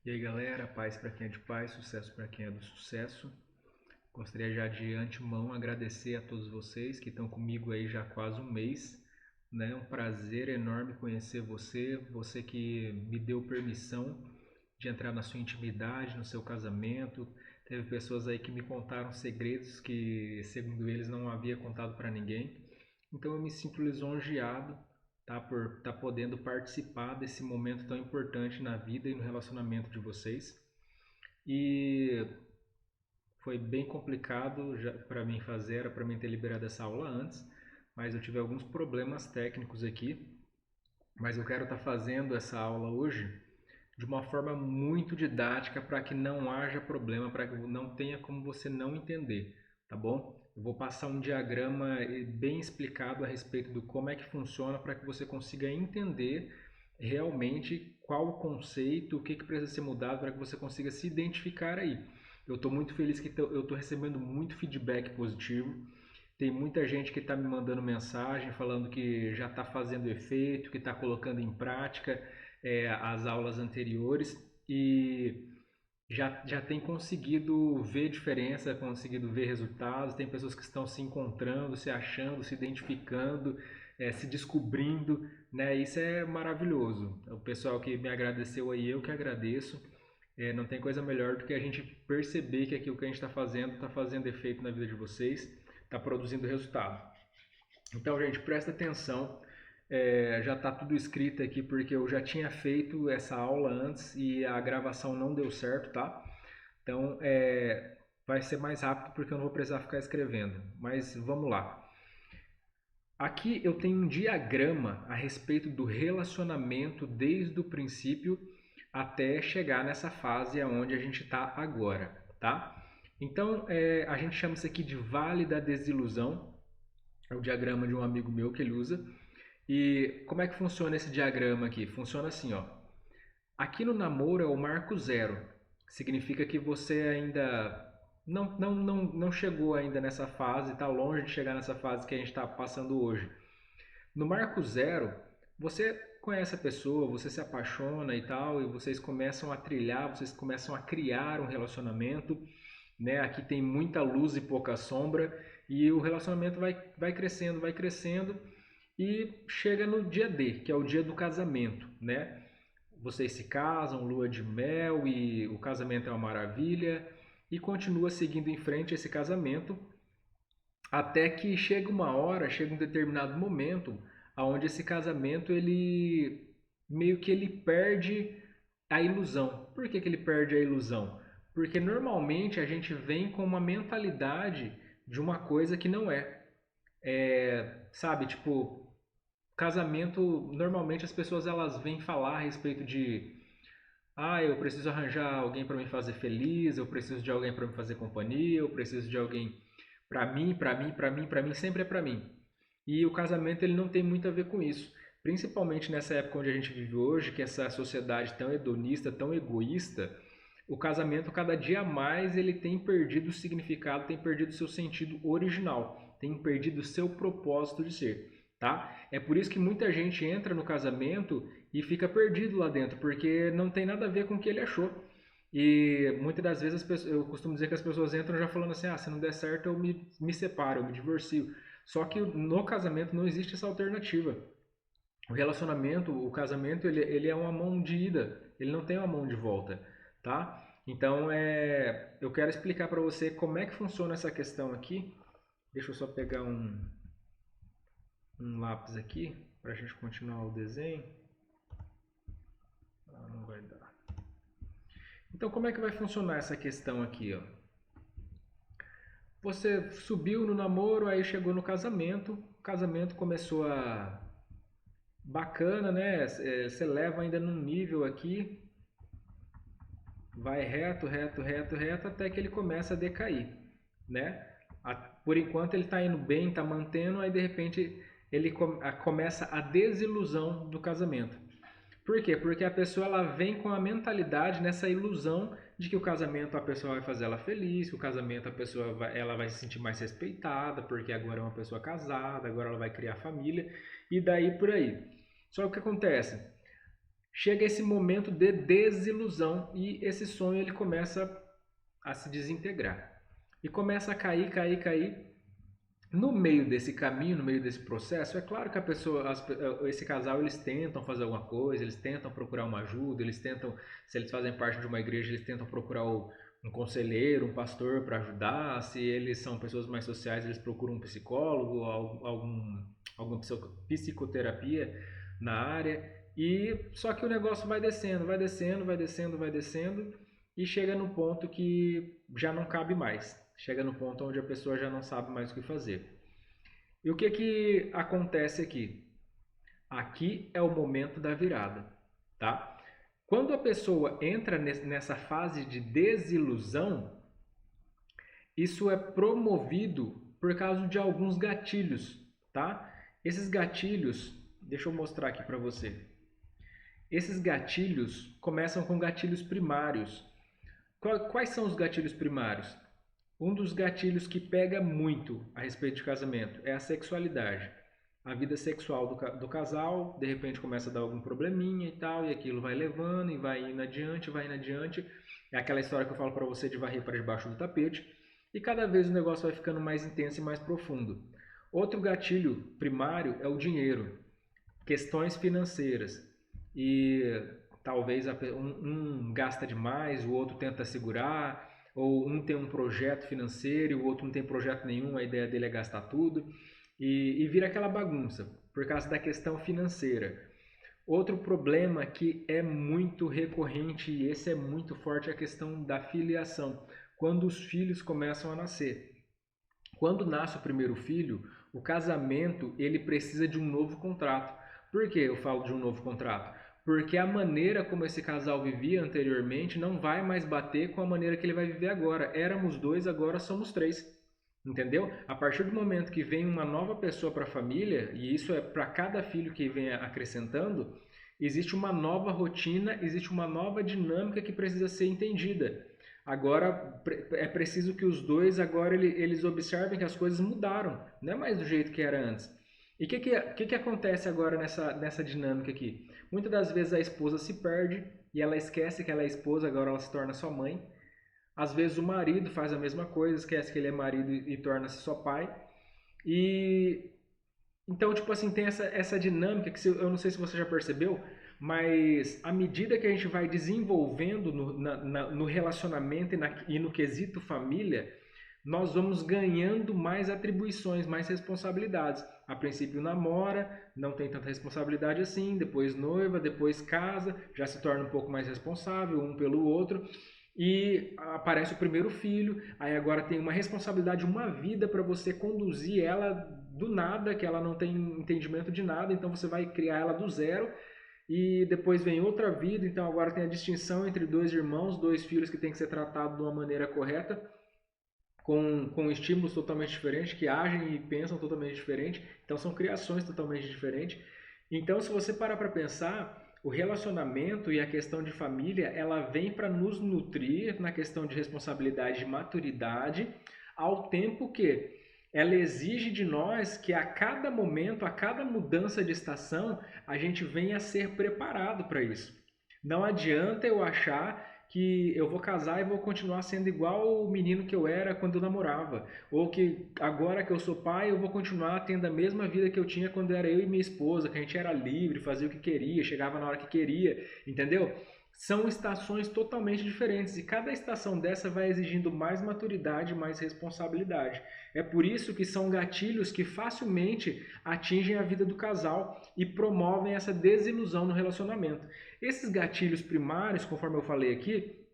E aí galera, paz para quem é de paz, sucesso para quem é do sucesso. Gostaria já de antemão agradecer a todos vocês que estão comigo aí já há quase um mês. Né? Um prazer enorme conhecer você, você que me deu permissão de entrar na sua intimidade, no seu casamento. Teve pessoas aí que me contaram segredos que, segundo eles, não havia contado para ninguém. Então eu me sinto lisonjeado, tá, por estar podendo participar desse momento tão importante na vida e no relacionamento de vocês. E foi bem complicado para mim fazer, era para mim ter liberado essa aula antes, mas eu tive alguns problemas técnicos aqui. Mas eu quero estar fazendo essa aula hoje de uma forma muito didática para que não haja problema, para que não tenha como você não entender, tá bom? Eu vou passar um diagrama bem explicado a respeito do como é que funciona para que você consiga entender realmente qual o conceito, o que precisa ser mudado para que você consiga se identificar aí. Eu estou muito feliz que eu estou recebendo muito feedback positivo. Tem muita gente que está me mandando mensagem falando que já está fazendo efeito, que está colocando em prática as aulas anteriores e já tem conseguido ver diferença, conseguido ver resultados. Tem pessoas que estão se encontrando, se achando, se identificando, se descobrindo, né? Isso é maravilhoso. O pessoal que me agradeceu aí, eu que agradeço. Não tem coisa melhor do que a gente perceber que aquilo que a gente está fazendo efeito na vida de vocês, está produzindo resultado. Então, gente, presta atenção. Já está tudo escrito aqui porque eu já tinha feito essa aula antes e a gravação não deu certo, tá? Então, vai ser mais rápido porque eu não vou precisar ficar escrevendo. Mas vamos lá. Aqui eu tenho um diagrama a respeito do relacionamento desde o princípio até chegar nessa fase onde a gente está agora, tá? Então, a gente chama isso aqui de Vale da Desilusão. É o diagrama de um amigo meu que ele usa. E como é que funciona esse diagrama aqui? Funciona assim, ó. Aqui no namoro é o marco zero. Significa que você ainda não chegou ainda nessa fase, está longe de chegar nessa fase que a gente está passando hoje. No marco zero, você conhece a pessoa, você se apaixona e tal, e vocês começam a trilhar, vocês começam a criar um relacionamento, né? Aqui tem muita luz e pouca sombra, e o relacionamento vai crescendo, e chega no dia D, que é o dia do casamento, né? Vocês se casam, lua de mel, e o casamento é uma maravilha, e continua seguindo em frente esse casamento, até que chega uma hora, chega um determinado momento, aonde esse casamento ele meio que ele perde a ilusão. Por que ele perde a ilusão? Porque normalmente a gente vem com uma mentalidade de uma coisa que não é. Sabe, tipo, casamento, normalmente as pessoas elas vêm falar a respeito de eu preciso arranjar alguém para me fazer feliz, eu preciso de alguém para me fazer companhia, eu preciso de alguém para mim, para mim, para mim, para mim, sempre é para mim. E o casamento ele não tem muito a ver com isso. Principalmente nessa época onde a gente vive hoje, que essa sociedade tão hedonista, tão egoísta, o casamento cada dia mais ele tem perdido o significado, tem perdido o seu sentido original, tem perdido o seu propósito de ser, tá? É por isso que muita gente entra no casamento e fica perdido lá dentro, porque não tem nada a ver com o que ele achou. E muitas das vezes eu costumo dizer que as pessoas entram já falando assim, se não der certo eu me separo, eu me divorcio. Só que no casamento não existe essa alternativa. O relacionamento, o casamento, ele é uma mão de ida, ele não tem uma mão de volta, tá? Então, eu quero explicar para você como é que funciona essa questão aqui. Deixa eu só pegar um lápis aqui para a gente continuar o desenho. Não vai dar. Então, como é que vai funcionar essa questão aqui, ó? Você subiu no namoro, aí chegou no casamento, o casamento começou a bacana, né? Você leva ainda num nível aqui, vai reto, reto, reto, reto, até que ele começa a decair, né? Por enquanto ele está indo bem, está mantendo, aí de repente ele começa a desilusão do casamento. Por quê? Porque a pessoa ela vem com a mentalidade nessa ilusão de que o casamento a pessoa vai fazer ela feliz, que o casamento a pessoa ela vai se sentir mais respeitada, porque agora é uma pessoa casada, agora ela vai criar família, e daí por aí. Só que o que acontece? chega esse momento de desilusão e esse sonho ele começa a se desintegrar. E começa a cair, cair, cair. No meio desse caminho, no meio desse processo, é claro que a pessoa, esse casal, eles tentam fazer alguma coisa, eles tentam procurar uma ajuda, eles tentam, se eles fazem parte de uma igreja, eles tentam procurar um conselheiro, um pastor para ajudar. Se eles são pessoas mais sociais, eles procuram um psicólogo, alguma psicoterapia na área. E só que o negócio vai descendo, vai descendo, vai descendo, vai descendo e chega no ponto que já não cabe mais. Chega no ponto onde a pessoa já não sabe mais o que fazer. E o que acontece aqui? Aqui é o momento da virada, tá? Quando a pessoa entra nessa fase de desilusão, isso é promovido por causa de alguns gatilhos, tá? Esses gatilhos, deixa eu mostrar aqui para você. Esses gatilhos começam com gatilhos primários. Quais são os gatilhos primários? Um dos gatilhos que pega muito a respeito de casamento é a sexualidade. A vida sexual do casal, de repente começa a dar algum probleminha e tal, e aquilo vai levando e vai indo adiante, vai indo adiante. É aquela história que eu falo para você de varrer para debaixo do tapete. E cada vez o negócio vai ficando mais intenso e mais profundo. Outro gatilho primário é o dinheiro. Questões financeiras. E talvez um gasta demais, o outro tenta segurar, ou um tem um projeto financeiro e o outro não tem projeto nenhum, a ideia dele é gastar tudo, e vira aquela bagunça, por causa da questão financeira. Outro problema que é muito recorrente, e esse é muito forte, é a questão da filiação, quando os filhos começam a nascer. Quando nasce o primeiro filho, o casamento ele precisa de um novo contrato. Por que eu falo de um novo contrato? Porque a maneira como esse casal vivia anteriormente não vai mais bater com a maneira que ele vai viver agora. Éramos dois, agora somos três. Entendeu? A partir do momento que vem uma nova pessoa para a família, e isso é para cada filho que vem acrescentando, existe uma nova rotina, existe uma nova dinâmica que precisa ser entendida. Agora é preciso que os dois agora eles observem que as coisas mudaram, não é mais do jeito que era antes. E o que acontece agora nessa dinâmica aqui? Muitas das vezes a esposa se perde e ela esquece que ela é esposa, agora ela se torna só mãe. Às vezes o marido faz a mesma coisa, esquece que ele é marido e torna-se só pai. E então, tipo assim, tem essa dinâmica que eu não sei se você já percebeu, mas à medida que a gente vai desenvolvendo no relacionamento e no quesito família, nós vamos ganhando mais atribuições, mais responsabilidades. A princípio namora, não tem tanta responsabilidade assim, depois noiva, depois casa, já se torna um pouco mais responsável um pelo outro. E aparece o primeiro filho, aí agora tem uma responsabilidade, uma vida para você conduzir ela do nada, que ela não tem entendimento de nada, então você vai criar ela do zero. E depois vem outra vida, então agora tem a distinção entre dois irmãos, dois filhos que tem que ser tratado de uma maneira correta, com estímulos totalmente diferentes, que agem e pensam totalmente diferente, então são criações totalmente diferentes. Então, se você parar para pensar, o relacionamento e a questão de família, ela vem para nos nutrir na questão de responsabilidade e maturidade, ao tempo que ela exige de nós que a cada momento, a cada mudança de estação, a gente venha a ser preparado para isso. Não adianta eu achar que eu vou casar e vou continuar sendo igual o menino que eu era quando eu namorava. Ou que agora que eu sou pai, eu vou continuar tendo a mesma vida que eu tinha quando era eu e minha esposa, que a gente era livre, fazia o que queria, chegava na hora que queria, entendeu? São estações totalmente diferentes e cada estação dessa vai exigindo mais maturidade, mais responsabilidade. É por isso que são gatilhos que facilmente atingem a vida do casal e promovem essa desilusão no relacionamento. Esses gatilhos primários, conforme eu falei aqui,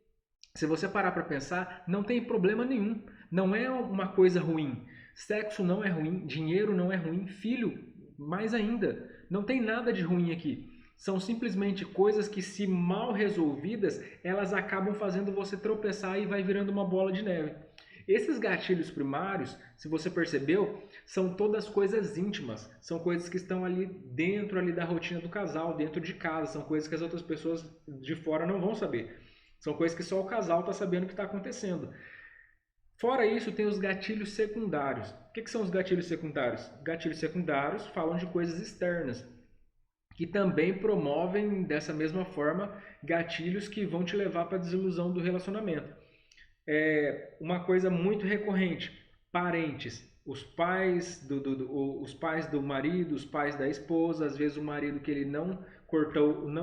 se você parar para pensar, não tem problema nenhum. Não é uma coisa ruim. Sexo não é ruim, dinheiro não é ruim, filho mais ainda. Não tem nada de ruim aqui. São simplesmente coisas que, se mal resolvidas, elas acabam fazendo você tropeçar e vai virando uma bola de neve. Esses gatilhos primários, se você percebeu, são todas coisas íntimas, são coisas que estão ali dentro ali da rotina do casal, dentro de casa, são coisas que as outras pessoas de fora não vão saber. São coisas que só o casal está sabendo o que está acontecendo. Fora isso, tem os gatilhos secundários. O que são os gatilhos secundários? Gatilhos secundários falam de coisas externas, que também promovem dessa mesma forma gatilhos que vão te levar para a desilusão do relacionamento. Uma coisa muito recorrente, parentes, os pais do marido, os pais da esposa, às vezes o marido que ele não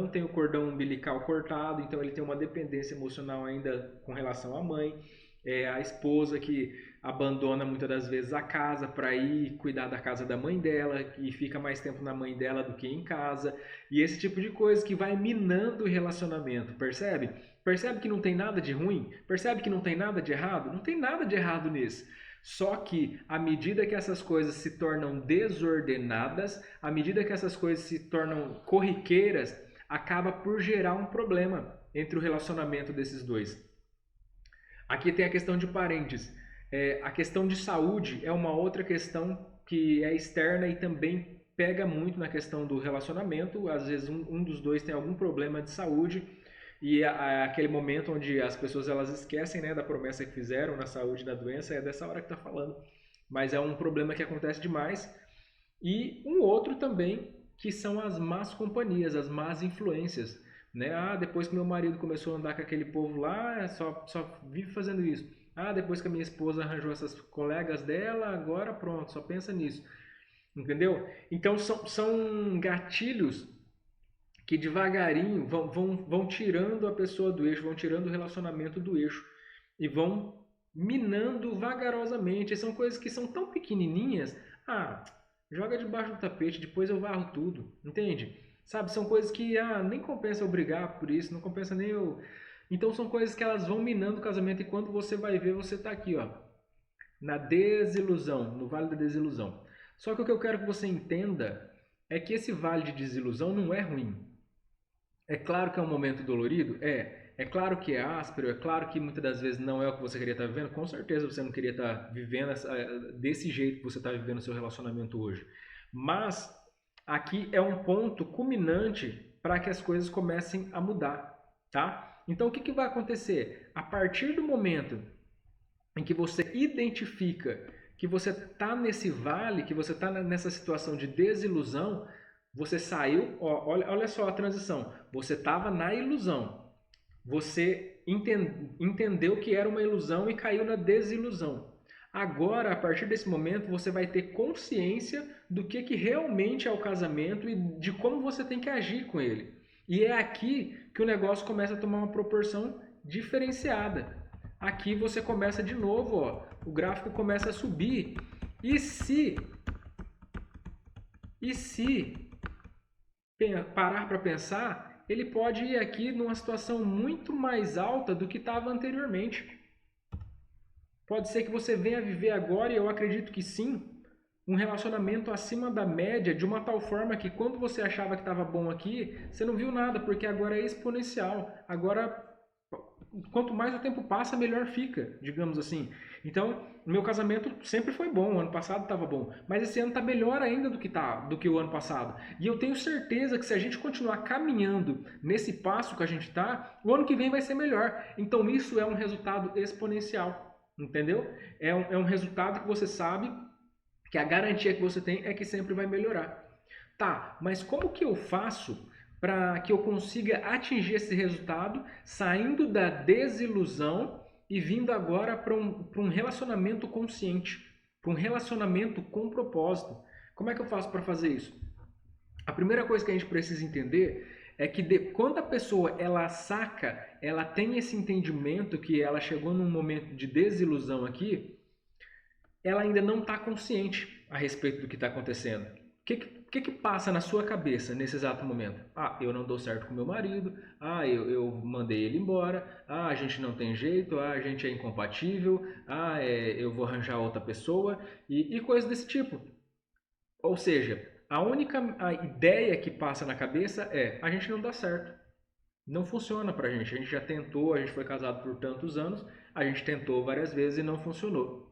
tem o cordão umbilical cortado, então ele tem uma dependência emocional ainda com relação à mãe, a esposa que abandona muitas das vezes a casa para ir cuidar da casa da mãe dela e fica mais tempo na mãe dela do que em casa, e esse tipo de coisa que vai minando o relacionamento, percebe? Percebe que não tem nada de ruim? Percebe que não tem nada de errado? Não tem nada de errado nisso. Só que à medida que essas coisas se tornam desordenadas, à medida que essas coisas se tornam corriqueiras, acaba por gerar um problema entre o relacionamento desses dois. Aqui tem a questão de parentes. A questão de saúde é uma outra questão que é externa e também pega muito na questão do relacionamento. Às vezes um dos dois tem algum problema de saúde e aquele momento onde as pessoas elas esquecem, né, da promessa que fizeram na saúde e na doença, é dessa hora que está falando. Mas é um problema que acontece demais. E um outro também, que são as más companhias, as más influências. Né? Depois que meu marido começou a andar com aquele povo lá, só vive fazendo isso. Depois que a minha esposa arranjou essas colegas dela, agora pronto, só pensa nisso. Entendeu? Então são gatilhos que devagarinho vão tirando a pessoa do eixo, vão tirando o relacionamento do eixo e vão minando vagarosamente. São coisas que são tão pequenininhas. Joga debaixo do tapete, depois eu varro tudo, entende? Sabe, são coisas que nem compensa eu brigar por isso, não compensa nem eu... Então são coisas que elas vão minando o casamento e quando você vai ver, você tá aqui, ó, na desilusão, no vale da desilusão. Só que o que eu quero que você entenda é que esse vale de desilusão não é ruim. É claro que é um momento dolorido? É claro que é áspero, é claro que muitas das vezes não é o que você queria estar vivendo. Com certeza você não queria estar vivendo desse jeito que você está vivendo o seu relacionamento hoje. Mas aqui é um ponto culminante para que as coisas comecem a mudar, tá? Então o que vai acontecer? A partir do momento em que você identifica que você está nesse vale, que você está nessa situação de desilusão, você saiu, olha só a transição, você estava na ilusão, você entendeu que era uma ilusão e caiu na desilusão. Agora, a partir desse momento, você vai ter consciência do que realmente é o casamento e de como você tem que agir com ele. E é aqui que o negócio começa a tomar uma proporção diferenciada. Aqui você começa de novo, o gráfico começa a subir. E se parar para pensar, ele pode ir aqui numa situação muito mais alta do que estava anteriormente. Pode ser que você venha viver agora, e eu acredito que sim, um relacionamento acima da média, de uma tal forma que quando você achava que estava bom aqui, você não viu nada, porque agora é exponencial. Agora, quanto mais o tempo passa, melhor fica, digamos assim. Então, meu casamento sempre foi bom, o ano passado estava bom, mas esse ano está melhor ainda do que o ano passado. E eu tenho certeza que se a gente continuar caminhando nesse passo que a gente está, o ano que vem vai ser melhor. Então, isso é um resultado exponencial, entendeu? É um resultado que você sabe que a garantia que você tem é que sempre vai melhorar. Tá, mas como que eu faço para que eu consiga atingir esse resultado saindo da desilusão e vindo agora para um relacionamento consciente, para um relacionamento com propósito? Como é que eu faço para fazer isso? A primeira coisa que a gente precisa entender é que quando a pessoa ela saca, ela tem esse entendimento que ela chegou num momento de desilusão aqui, ela ainda não está consciente a respeito do que está acontecendo. O que passa na sua cabeça nesse exato momento? Eu não dou certo com meu marido. Eu mandei ele embora. A gente não tem jeito. A gente é incompatível. Eu vou arranjar outra pessoa. E coisas desse tipo. Ou seja, a ideia que passa na cabeça é: a gente não dá certo. Não funciona pra gente. A gente já tentou, a gente foi casado por tantos anos. A gente tentou várias vezes e não funcionou.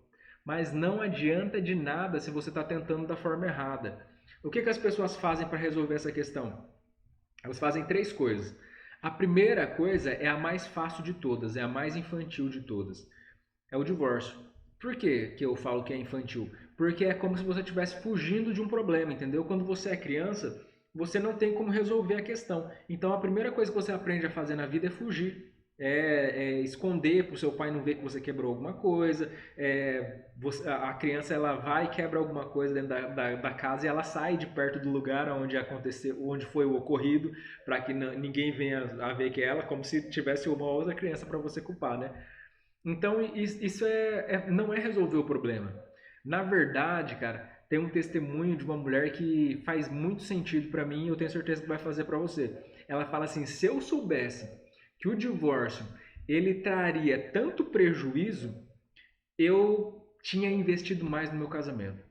Mas não adianta de nada se você está tentando da forma errada. O que as pessoas fazem para resolver essa questão? Elas fazem 3 coisas. A primeira coisa é a mais fácil de todas, é a mais infantil de todas. É o divórcio. Por que eu falo que é infantil? Porque é como se você estivesse fugindo de um problema, entendeu? Quando você é criança, você não tem como resolver a questão. Então a primeira coisa que você aprende a fazer na vida é fugir. Esconder para o seu pai não ver que você quebrou alguma coisa. A criança ela vai e quebra alguma coisa dentro da casa e ela sai de perto do lugar onde aconteceu, onde foi o ocorrido, para que ninguém venha a ver que é ela, como se tivesse uma outra criança para você culpar, né? Então isso não é resolver o problema. Na verdade, cara, tem um testemunho de uma mulher que faz muito sentido para mim e eu tenho certeza que vai fazer para você. Ela fala assim: se eu soubesse que o divórcio ele traria tanto prejuízo, eu tinha investido mais no meu casamento.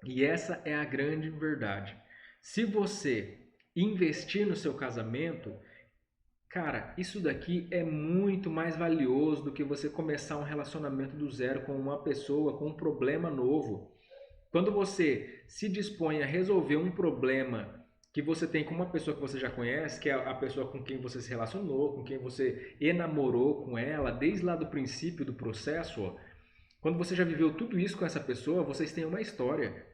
E essa é a grande verdade. Se você investir no seu casamento, cara, isso daqui é muito mais valioso do que você começar um relacionamento do zero com uma pessoa com um problema novo. Quando você se dispõe a resolver um problema que você tem com uma pessoa que você já conhece, que é a pessoa com quem você se relacionou, com quem você enamorou com ela, desde lá do princípio do processo, ó, quando você já viveu tudo isso com essa pessoa, vocês têm uma história.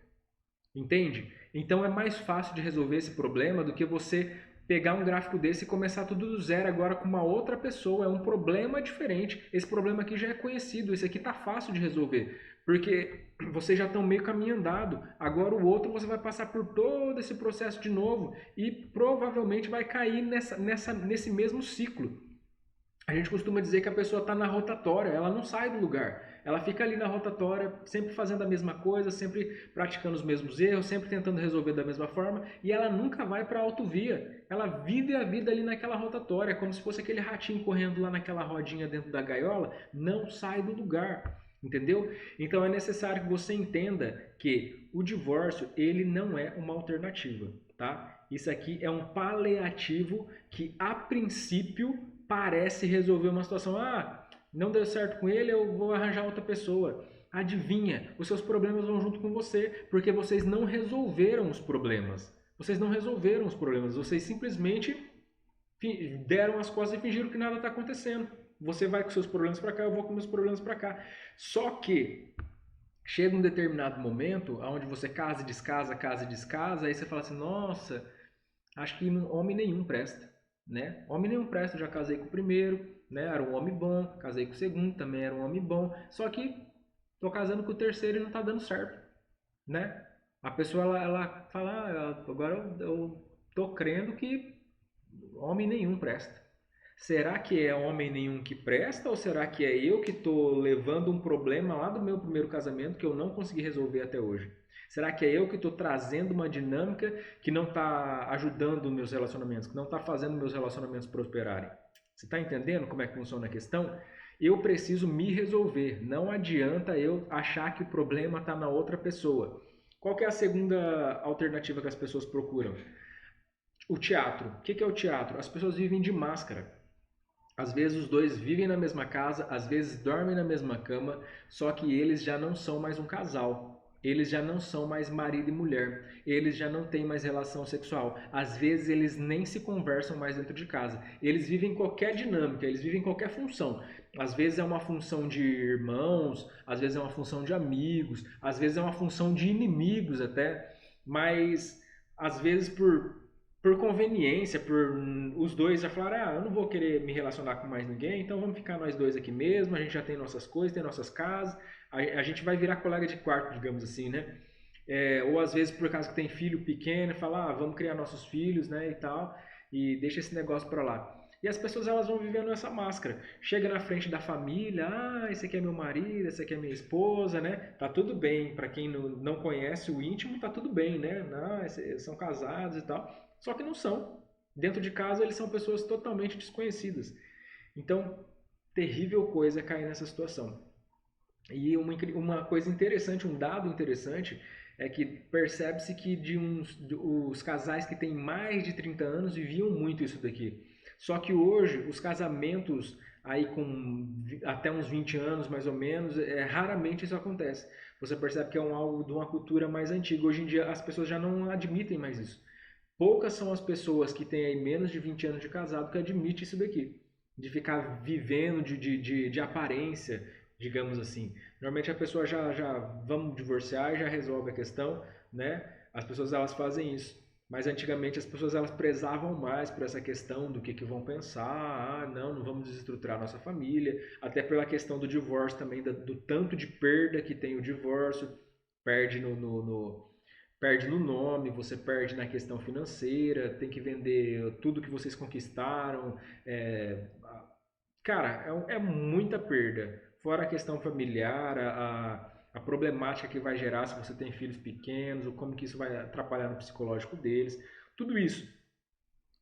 Entende? Então é mais fácil de resolver esse problema do que você pegar um gráfico desse e começar tudo do zero agora com uma outra pessoa. É um problema diferente. Esse problema aqui já é conhecido, esse aqui tá fácil de resolver. Porque vocês já estão meio caminho andado. Agora o outro você vai passar por todo esse processo de novo e provavelmente vai cair nesse mesmo ciclo. A gente costuma dizer que a pessoa está na rotatória, ela não sai do lugar. Ela fica ali na rotatória, sempre fazendo a mesma coisa, sempre praticando os mesmos erros, sempre tentando resolver da mesma forma, e ela nunca vai para a autovia. Ela vive a vida ali naquela rotatória, como se fosse aquele ratinho correndo lá naquela rodinha dentro da gaiola, não sai do lugar. Entendeu? Então é necessário que você entenda que o divórcio, ele não é uma alternativa, tá? Isso aqui é um paliativo que a princípio parece resolver uma situação. Ah, não deu certo com ele, eu vou arranjar outra pessoa. Adivinha, os seus problemas vão junto com você, porque vocês não resolveram os problemas. Vocês não resolveram os problemas, vocês simplesmente deram as costas e fingiram que nada está acontecendo. Você vai com seus problemas para cá, eu vou com meus problemas para cá. Só que chega um determinado momento onde você casa e descasa, aí você fala assim: nossa, acho que homem nenhum presta, né? Homem nenhum presta, eu já casei com o primeiro, né? Era um homem bom, casei com o segundo, também era um homem bom, só que tô casando com o terceiro e não tá dando certo, né? A pessoa ela fala: agora eu tô crendo que homem nenhum presta. Será que é homem nenhum que presta ou será que é eu que estou levando um problema lá do meu primeiro casamento que eu não consegui resolver até hoje? Será que é eu que estou trazendo uma dinâmica que não está ajudando meus relacionamentos, que não está fazendo meus relacionamentos prosperarem? Você está entendendo como é que funciona a questão? Eu preciso me resolver. Não adianta eu achar que o problema está na outra pessoa. Qual que é a segunda alternativa que as pessoas procuram? O teatro. O que é o teatro? As pessoas vivem de máscara. Às vezes os dois vivem na mesma casa, às vezes dormem na mesma cama, só que eles já não são mais um casal. Eles já não são mais marido e mulher. Eles já não têm mais relação sexual. Às vezes eles nem se conversam mais dentro de casa. Eles vivem qualquer dinâmica, eles vivem qualquer função. Às vezes é uma função de irmãos, às vezes é uma função de amigos, às vezes é uma função de inimigos até, mas às vezes por conveniência, por os dois já falaram: ah, eu não vou querer me relacionar com mais ninguém, então vamos ficar nós dois aqui mesmo, a gente já tem nossas coisas, tem nossas casas, a gente vai virar colega de quarto, digamos assim, né? Ou às vezes por causa que tem filho pequeno, fala: ah, vamos criar nossos filhos, né, e tal, e deixa esse negócio pra lá. E as pessoas elas vão vivendo essa máscara. Chega na frente da família: ah, esse aqui é meu marido, esse aqui é minha esposa, né? Tá tudo bem. Para quem não conhece o íntimo, tá tudo bem, né? Não, são casados e tal. Só que não são. Dentro de casa eles são pessoas totalmente desconhecidas. Então, terrível coisa é cair nessa situação. E uma coisa interessante, um dado interessante, é que percebe-se que os casais que têm mais de 30 anos viviam muito isso daqui. Só que hoje, os casamentos aí com até uns 20 anos mais ou menos, raramente isso acontece. Você percebe que é algo de uma cultura mais antiga. Hoje em dia as pessoas já não admitem mais isso. Poucas são as pessoas que têm aí menos de 20 anos de casado que admitem isso daqui. De ficar vivendo de aparência, digamos assim. Normalmente a pessoa já vamos divorciar e já resolve a questão, né? As pessoas elas fazem isso. Mas antigamente as pessoas elas prezavam mais por essa questão do que vão pensar. Ah, não vamos desestruturar a nossa família. Até pela questão do divórcio também, do tanto de perda que tem o divórcio. Perde perde no nome, você perde na questão financeira, tem que vender tudo que vocês conquistaram. É, cara, é muita perda. Fora a questão familiar, a problemática que vai gerar se você tem filhos pequenos, ou como que isso vai atrapalhar no psicológico deles, tudo isso,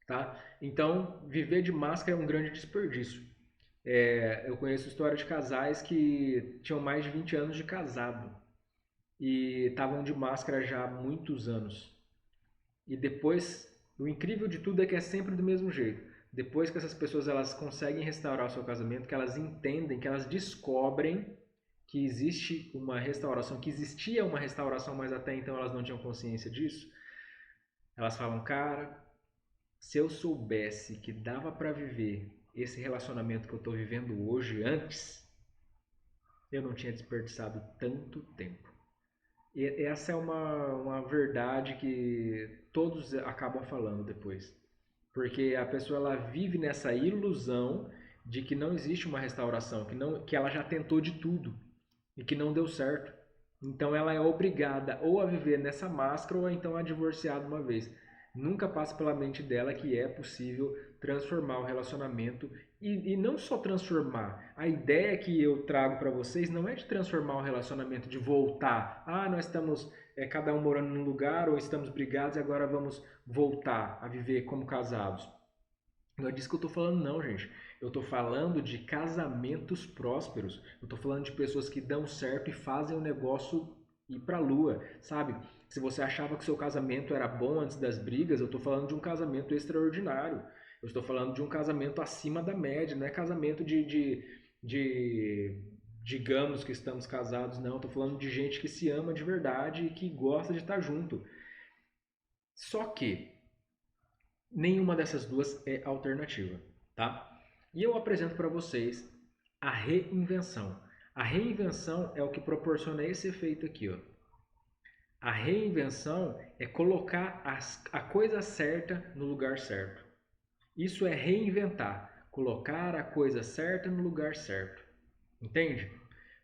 tá? Então, viver de máscara é um grande desperdício. Eu conheço história de casais que tinham mais de 20 anos de casado e estavam de máscara já há muitos anos. E depois, o incrível de tudo é que é sempre do mesmo jeito. Depois que essas pessoas elas conseguem restaurar o seu casamento, que elas entendem, que elas descobrem que existe uma restauração, que existia uma restauração, mas até então elas não tinham consciência disso, elas falam, cara, se eu soubesse que dava para viver esse relacionamento que eu estou vivendo hoje antes, eu não tinha desperdiçado tanto tempo. E essa é uma verdade que todos acabam falando depois. Porque a pessoa ela vive nessa ilusão de que não existe uma restauração, que ela já tentou de tudo e que não deu certo. Então ela é obrigada ou a viver nessa máscara ou então a divorciar de uma vez. Nunca passa pela mente dela que é possível transformar o relacionamento e não só transformar. A ideia que eu trago para vocês não é de transformar o relacionamento, de voltar. Ah, nós estamos cada um morando num lugar ou estamos brigados e agora vamos voltar a viver como casados. Não é disso que eu estou falando não, gente. Eu estou falando de casamentos prósperos. Eu estou falando de pessoas que dão certo e fazem o negócio ir para a lua, sabe? Se você achava que seu casamento era bom antes das brigas, eu estou falando de um casamento extraordinário. Eu estou falando de um casamento acima da média, não é casamento de digamos que estamos casados, não. Estou falando de gente que se ama de verdade e que gosta de estar junto. Só que nenhuma dessas duas é alternativa, tá? E eu apresento para vocês a reinvenção. A reinvenção é o que proporciona esse efeito aqui, ó. A reinvenção é colocar a coisa certa no lugar certo. Isso é reinventar, colocar a coisa certa no lugar certo. Entende?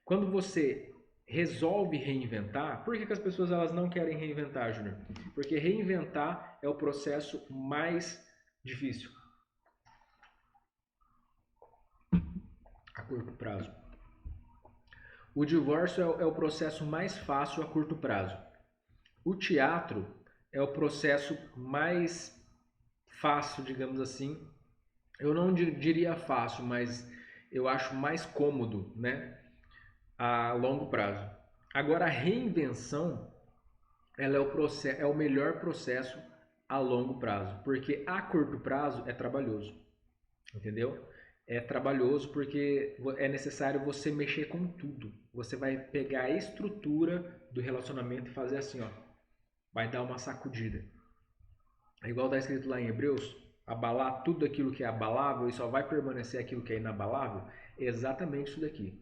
Quando você resolve reinventar, por que as pessoas elas não querem reinventar, Júnior? Porque reinventar é o processo mais difícil a curto prazo. O divórcio é o processo mais fácil a curto prazo. O teatro é o processo mais fácil, digamos assim. Eu não diria fácil, mas eu acho mais cômodo, né? A longo prazo. Agora, a reinvenção ela é o melhor processo a longo prazo, porque a curto prazo é trabalhoso, entendeu? É trabalhoso porque é necessário você mexer com tudo. Você vai pegar a estrutura do relacionamento e fazer assim, ó, vai dar uma sacudida. É igual está escrito lá em Hebreus, abalar tudo aquilo que é abalável e só vai permanecer aquilo que é inabalável. É exatamente isso daqui.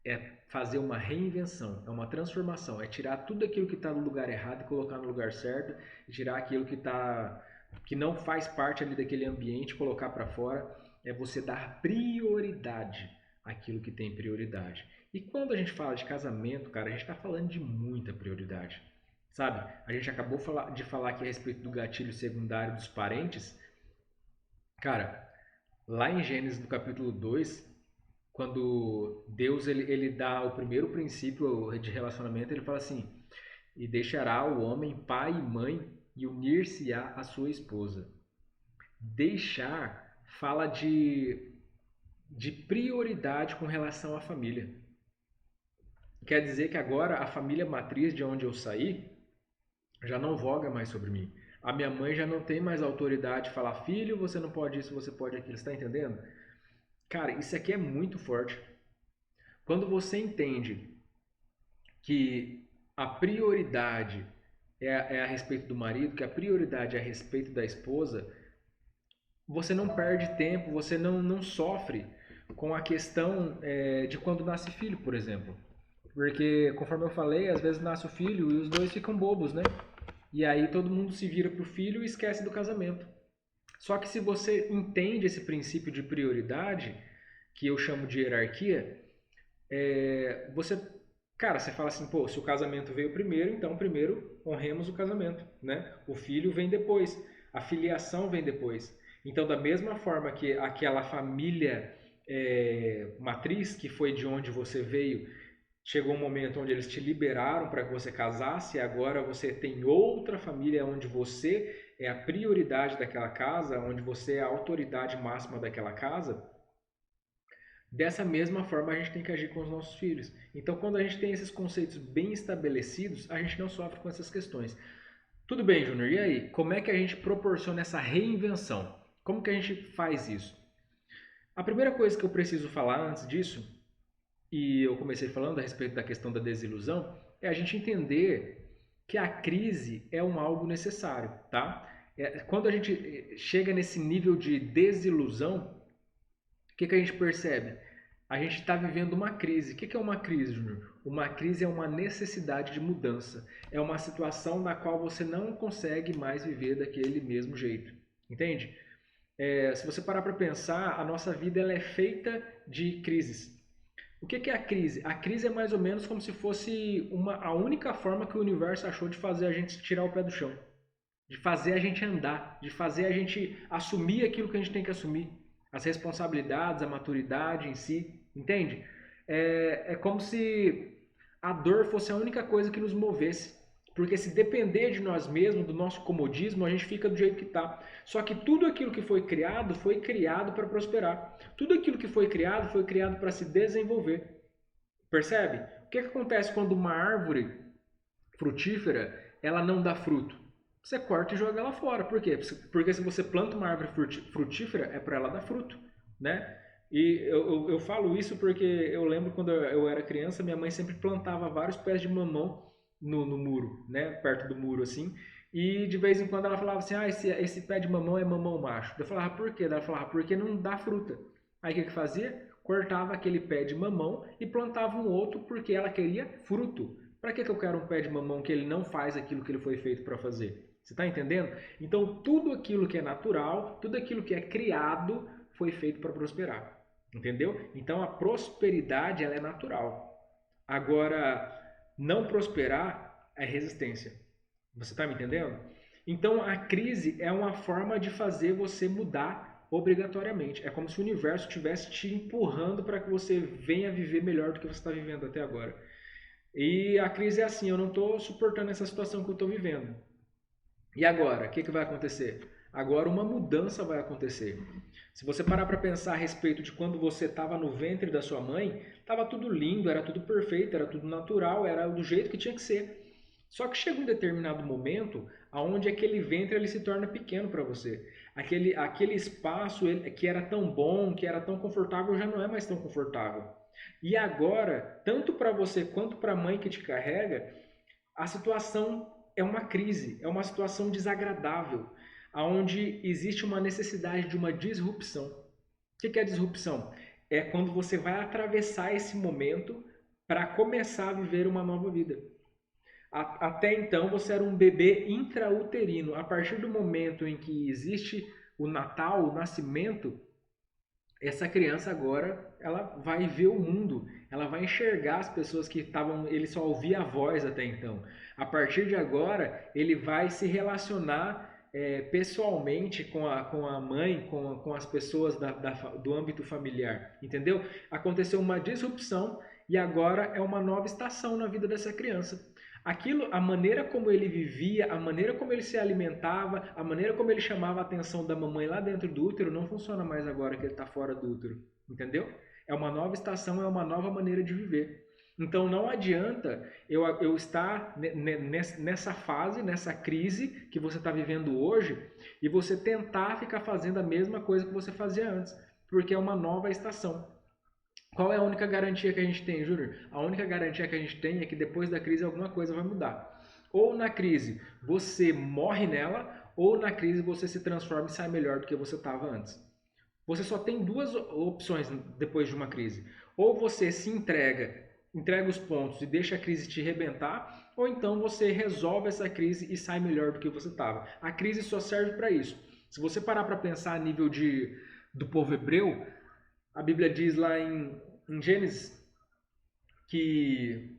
É fazer uma reinvenção, é uma transformação, é tirar tudo aquilo que está no lugar errado e colocar no lugar certo, e tirar aquilo que não faz parte ali daquele ambiente, colocar para fora. É você dar prioridade àquilo que tem prioridade. E quando a gente fala de casamento, cara, a gente está falando de muita prioridade. Sabe? A gente acabou de falar aqui a respeito do gatilho secundário dos parentes. Cara, lá em Gênesis, no capítulo 2, quando Deus ele dá o primeiro princípio de relacionamento, ele fala assim: e deixará o homem pai e mãe e unir-se-á à sua esposa. Deixar fala de prioridade com relação à família. Quer dizer que agora a família matriz de onde eu saí já não voga mais sobre mim. A minha mãe já não tem mais autoridade de falar: filho, você não pode isso, você pode aquilo. Você está entendendo? Cara, isso aqui é muito forte. Quando você entende que a prioridade é a respeito do marido, que a prioridade é a respeito da esposa, você não perde tempo, você não sofre com a questão de quando nasce filho, por exemplo. Porque, conforme eu falei, às vezes nasce o filho e os dois ficam bobos, né? E aí todo mundo se vira pro filho e esquece do casamento. Só que se você entende esse princípio de prioridade, que eu chamo de hierarquia, você, cara, você fala assim, pô, se o casamento veio primeiro, então primeiro honremos o casamento, né? O filho vem depois, a filiação vem depois. Então, da mesma forma que aquela família matriz, que foi de onde você veio, chegou um momento onde eles te liberaram para que você casasse, e agora você tem outra família onde você é a prioridade daquela casa, onde você é a autoridade máxima daquela casa. Dessa mesma forma, a gente tem que agir com os nossos filhos. Então, quando a gente tem esses conceitos bem estabelecidos, a gente não sofre com essas questões. Tudo bem, Júnior, e aí? Como é que a gente proporciona essa reinvenção? Como que a gente faz isso? A primeira coisa que eu preciso falar antes disso, e eu comecei falando a respeito da questão da desilusão, é a gente entender que a crise é um algo necessário, tá? Quando a gente chega nesse nível de desilusão, o que a gente percebe? A gente está vivendo uma crise. O que é uma crise, Júnior? Uma crise é uma necessidade de mudança. É uma situação na qual você não consegue mais viver daquele mesmo jeito. Entende? Se você parar para pensar, a nossa vida ela é feita de crises. O que é a crise? A crise é mais ou menos como se fosse a única forma que o universo achou de fazer a gente tirar o pé do chão. De fazer a gente andar. De fazer a gente assumir aquilo que a gente tem que assumir. As responsabilidades, a maturidade em si. Entende? É como se a dor fosse a única coisa que nos movesse. Porque se depender de nós mesmos, do nosso comodismo, a gente fica do jeito que está. Só que tudo aquilo que foi criado para prosperar. Tudo aquilo que foi criado para se desenvolver. Percebe? O que acontece quando uma árvore frutífera ela não dá fruto? Você corta e joga ela fora. Por quê? Porque se você planta uma árvore frutífera, é para ela dar fruto, né? E eu falo isso porque eu lembro quando eu era criança, minha mãe sempre plantava vários pés de mamão no muro, né? Perto do muro, assim. E de vez em quando ela falava assim, esse pé de mamão é mamão macho. Eu falava, por quê? Ela falava, porque não dá fruta. Aí o que fazia? Cortava aquele pé de mamão e plantava um outro porque ela queria fruto. Para que eu quero um pé de mamão que ele não faz aquilo que ele foi feito para fazer? Você está entendendo? Então, tudo aquilo que é natural, tudo aquilo que é criado, foi feito para prosperar. Entendeu? Então, a prosperidade ela é natural. Agora, não prosperar é resistência. Você está me entendendo? Então, a crise é uma forma de fazer você mudar obrigatoriamente. É como se o universo estivesse te empurrando para que você venha viver melhor do que você está vivendo até agora. E a crise é assim, eu não estou suportando essa situação que eu estou vivendo. E agora, o que vai acontecer? Agora uma mudança vai acontecer. Se você parar para pensar a respeito de quando você estava no ventre da sua mãe, estava tudo lindo, era tudo perfeito, era tudo natural, era do jeito que tinha que ser. Só que chega um determinado momento onde aquele ventre ele se torna pequeno para você. Aquele espaço que era tão bom, que era tão confortável, já não é mais tão confortável. E agora, tanto para você quanto para a mãe que te carrega, a situação é uma crise, é uma situação desagradável, onde existe uma necessidade de uma disrupção. O que é disrupção? É quando você vai atravessar esse momento para começar a viver uma nova vida. Até então você era um bebê intrauterino. A partir do momento em que existe o Natal, o nascimento, essa criança agora ela vai ver o mundo, ela vai enxergar as pessoas que estavam, ele só ouvia a voz até então. A partir de agora, ele vai se relacionar pessoalmente com a mãe, com as pessoas do âmbito familiar, entendeu? Aconteceu uma disrupção e agora é uma nova estação na vida dessa criança. Aquilo, a maneira como ele vivia, a maneira como ele se alimentava, a maneira como ele chamava a atenção da mamãe lá dentro do útero não funciona mais agora que ele está fora do útero, entendeu? É uma nova estação, é uma nova maneira de viver. Então não adianta eu estar nessa fase, nessa crise que você está vivendo hoje e você tentar ficar fazendo a mesma coisa que você fazia antes, porque é uma nova estação. Qual é a única garantia que a gente tem, Júnior? A única garantia que a gente tem é que depois da crise alguma coisa vai mudar. Ou na crise você morre nela, ou na crise você se transforma e sai melhor do que você estava antes. Você só tem duas opções depois de uma crise. Ou você se entrega entrega os pontos e deixa a crise te arrebentar, ou então você resolve essa crise e sai melhor do que você estava. A crise só serve para isso. Se você parar para pensar a nível do povo hebreu, a Bíblia diz lá em Gênesis que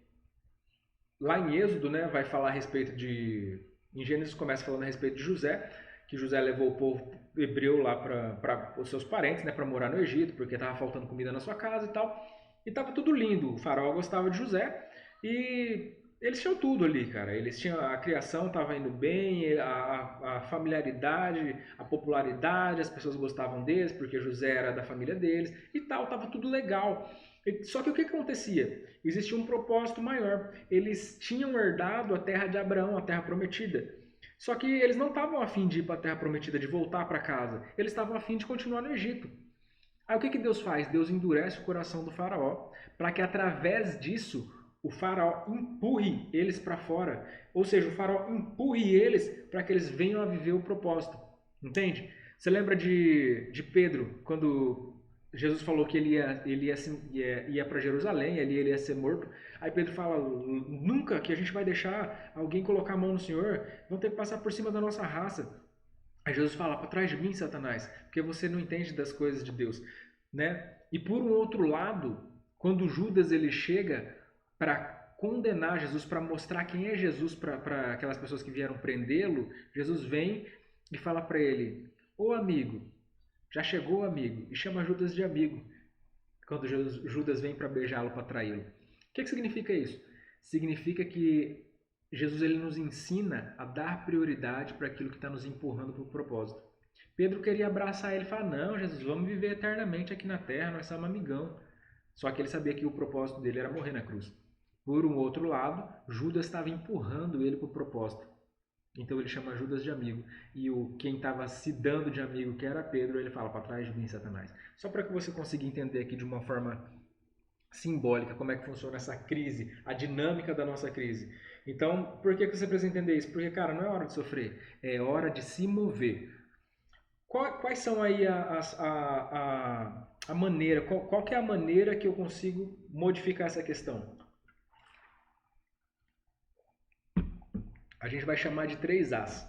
lá em Êxodo, né, vai falar a respeito de... Em Gênesis começa falando a respeito de José, que José levou o povo hebreu lá para os seus parentes, né, para morar no Egito, porque estava faltando comida na sua casa e tal. E estava tudo lindo. O faraó gostava de José e eles tinham tudo ali, cara. Eles tinham a criação estava indo bem, a familiaridade, a popularidade, as pessoas gostavam deles porque José era da família deles e tal, estava tudo legal. Só que o que acontecia? Existia um propósito maior. Eles tinham herdado a terra de Abraão, a terra prometida. Só que eles não estavam afim de ir para a terra prometida, de voltar para casa. Eles estavam afim de continuar no Egito. Aí o que Deus faz? Deus endurece o coração do faraó para que através disso o faraó empurre eles para fora. Ou seja, o faraó empurre eles para que eles venham a viver o propósito. Entende? Você lembra de Pedro, quando Jesus falou que ia para Jerusalém, ali ele ia ser morto. Aí Pedro fala, nunca que a gente vai deixar alguém colocar a mão no Senhor, vão ter que passar por cima da nossa raça. Aí Jesus fala, para trás de mim, Satanás, porque você não entende das coisas de Deus. Né? E por um outro lado, quando Judas ele chega para condenar Jesus, para mostrar quem é Jesus para aquelas pessoas que vieram prendê-lo, Jesus vem e fala para ele, ô amigo, já chegou amigo, e chama Judas de amigo, quando Judas vem para beijá-lo, para traí-lo. O que significa isso? Significa que Jesus ele nos ensina a dar prioridade para aquilo que está nos empurrando para o propósito. Pedro queria abraçar ele e falar, não, Jesus, vamos viver eternamente aqui na terra, nós somos amigão. Só que ele sabia que o propósito dele era morrer na cruz. Por um outro lado, Judas estava empurrando ele para o propósito. Então ele chama Judas de amigo. E quem estava se dando de amigo, que era Pedro, ele fala, para trás de mim, Satanás. Só para que você consiga entender aqui de uma forma simbólica como é que funciona essa crise, a dinâmica da nossa crise. Então, por que você precisa entender isso? Porque, cara, não é hora de sofrer, é hora de se mover. Quais são aí a maneira, qual que é a maneira que eu consigo modificar essa questão? A gente vai chamar de 3As.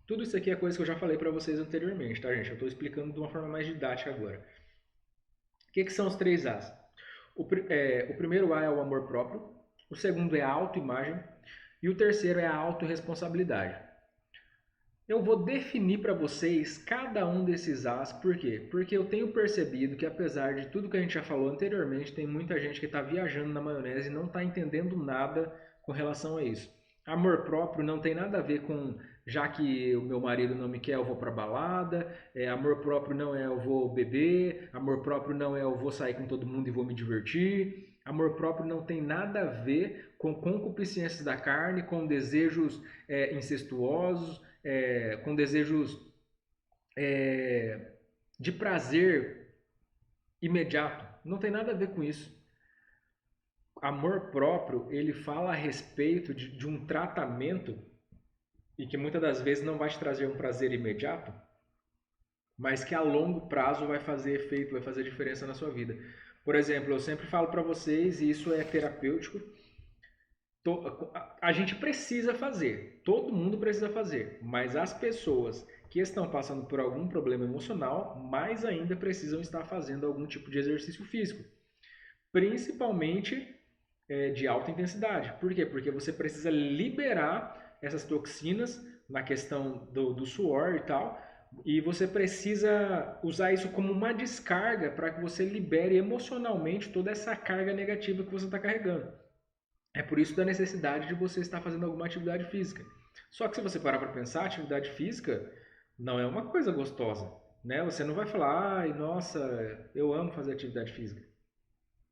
Tudo isso aqui é coisa que eu já falei para vocês anteriormente, tá, gente? Eu estou explicando de uma forma mais didática agora. O que são os 3As? O primeiro A é o amor próprio, o segundo é a autoimagem e o terceiro é a autorresponsabilidade. Eu vou definir para vocês cada um desses As, por quê? Porque eu tenho percebido que apesar de tudo que a gente já falou anteriormente, tem muita gente que está viajando na maionese e não está entendendo nada com relação a isso. Amor próprio não tem nada a ver com já que o meu marido não me quer, eu vou para balada. Amor próprio não é eu vou beber. Amor próprio não é eu vou sair com todo mundo e vou me divertir. Amor próprio não tem nada a ver com concupiscências da carne, com desejos incestuosos, com desejos de prazer imediato. Não tem nada a ver com isso. Amor próprio, ele fala a respeito de um tratamento e que muitas das vezes não vai te trazer um prazer imediato, mas que a longo prazo vai fazer efeito, vai fazer diferença na sua vida. Por exemplo, eu sempre falo para vocês, e isso é terapêutico, a gente precisa fazer, todo mundo precisa fazer, mas as pessoas que estão passando por algum problema emocional, mais ainda precisam estar fazendo algum tipo de exercício físico, principalmente de alta intensidade. Por quê? Porque você precisa liberar essas toxinas na questão do suor e tal, e você precisa usar isso como uma descarga para que você libere emocionalmente toda essa carga negativa que você está carregando. É por isso da necessidade de você estar fazendo alguma atividade física. Só que se você parar para pensar, atividade física não é uma coisa gostosa, né? Você não vai falar, ai, nossa, eu amo fazer atividade física.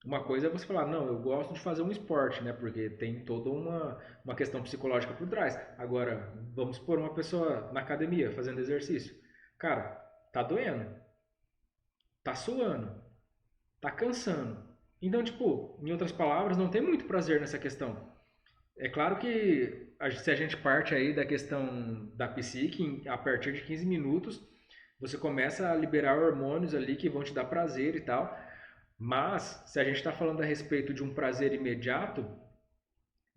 Uma coisa é você falar, não, eu gosto de fazer um esporte, né? Porque tem toda uma questão psicológica por trás. Agora, vamos pôr uma pessoa na academia fazendo exercício. Cara, tá doendo, tá suando, tá cansando. Então, tipo, em outras palavras, não tem muito prazer nessa questão. É claro que se a gente parte aí da questão da psique, a partir de 15 minutos, você começa a liberar hormônios ali que vão te dar prazer e tal. Mas, se a gente está falando a respeito de um prazer imediato,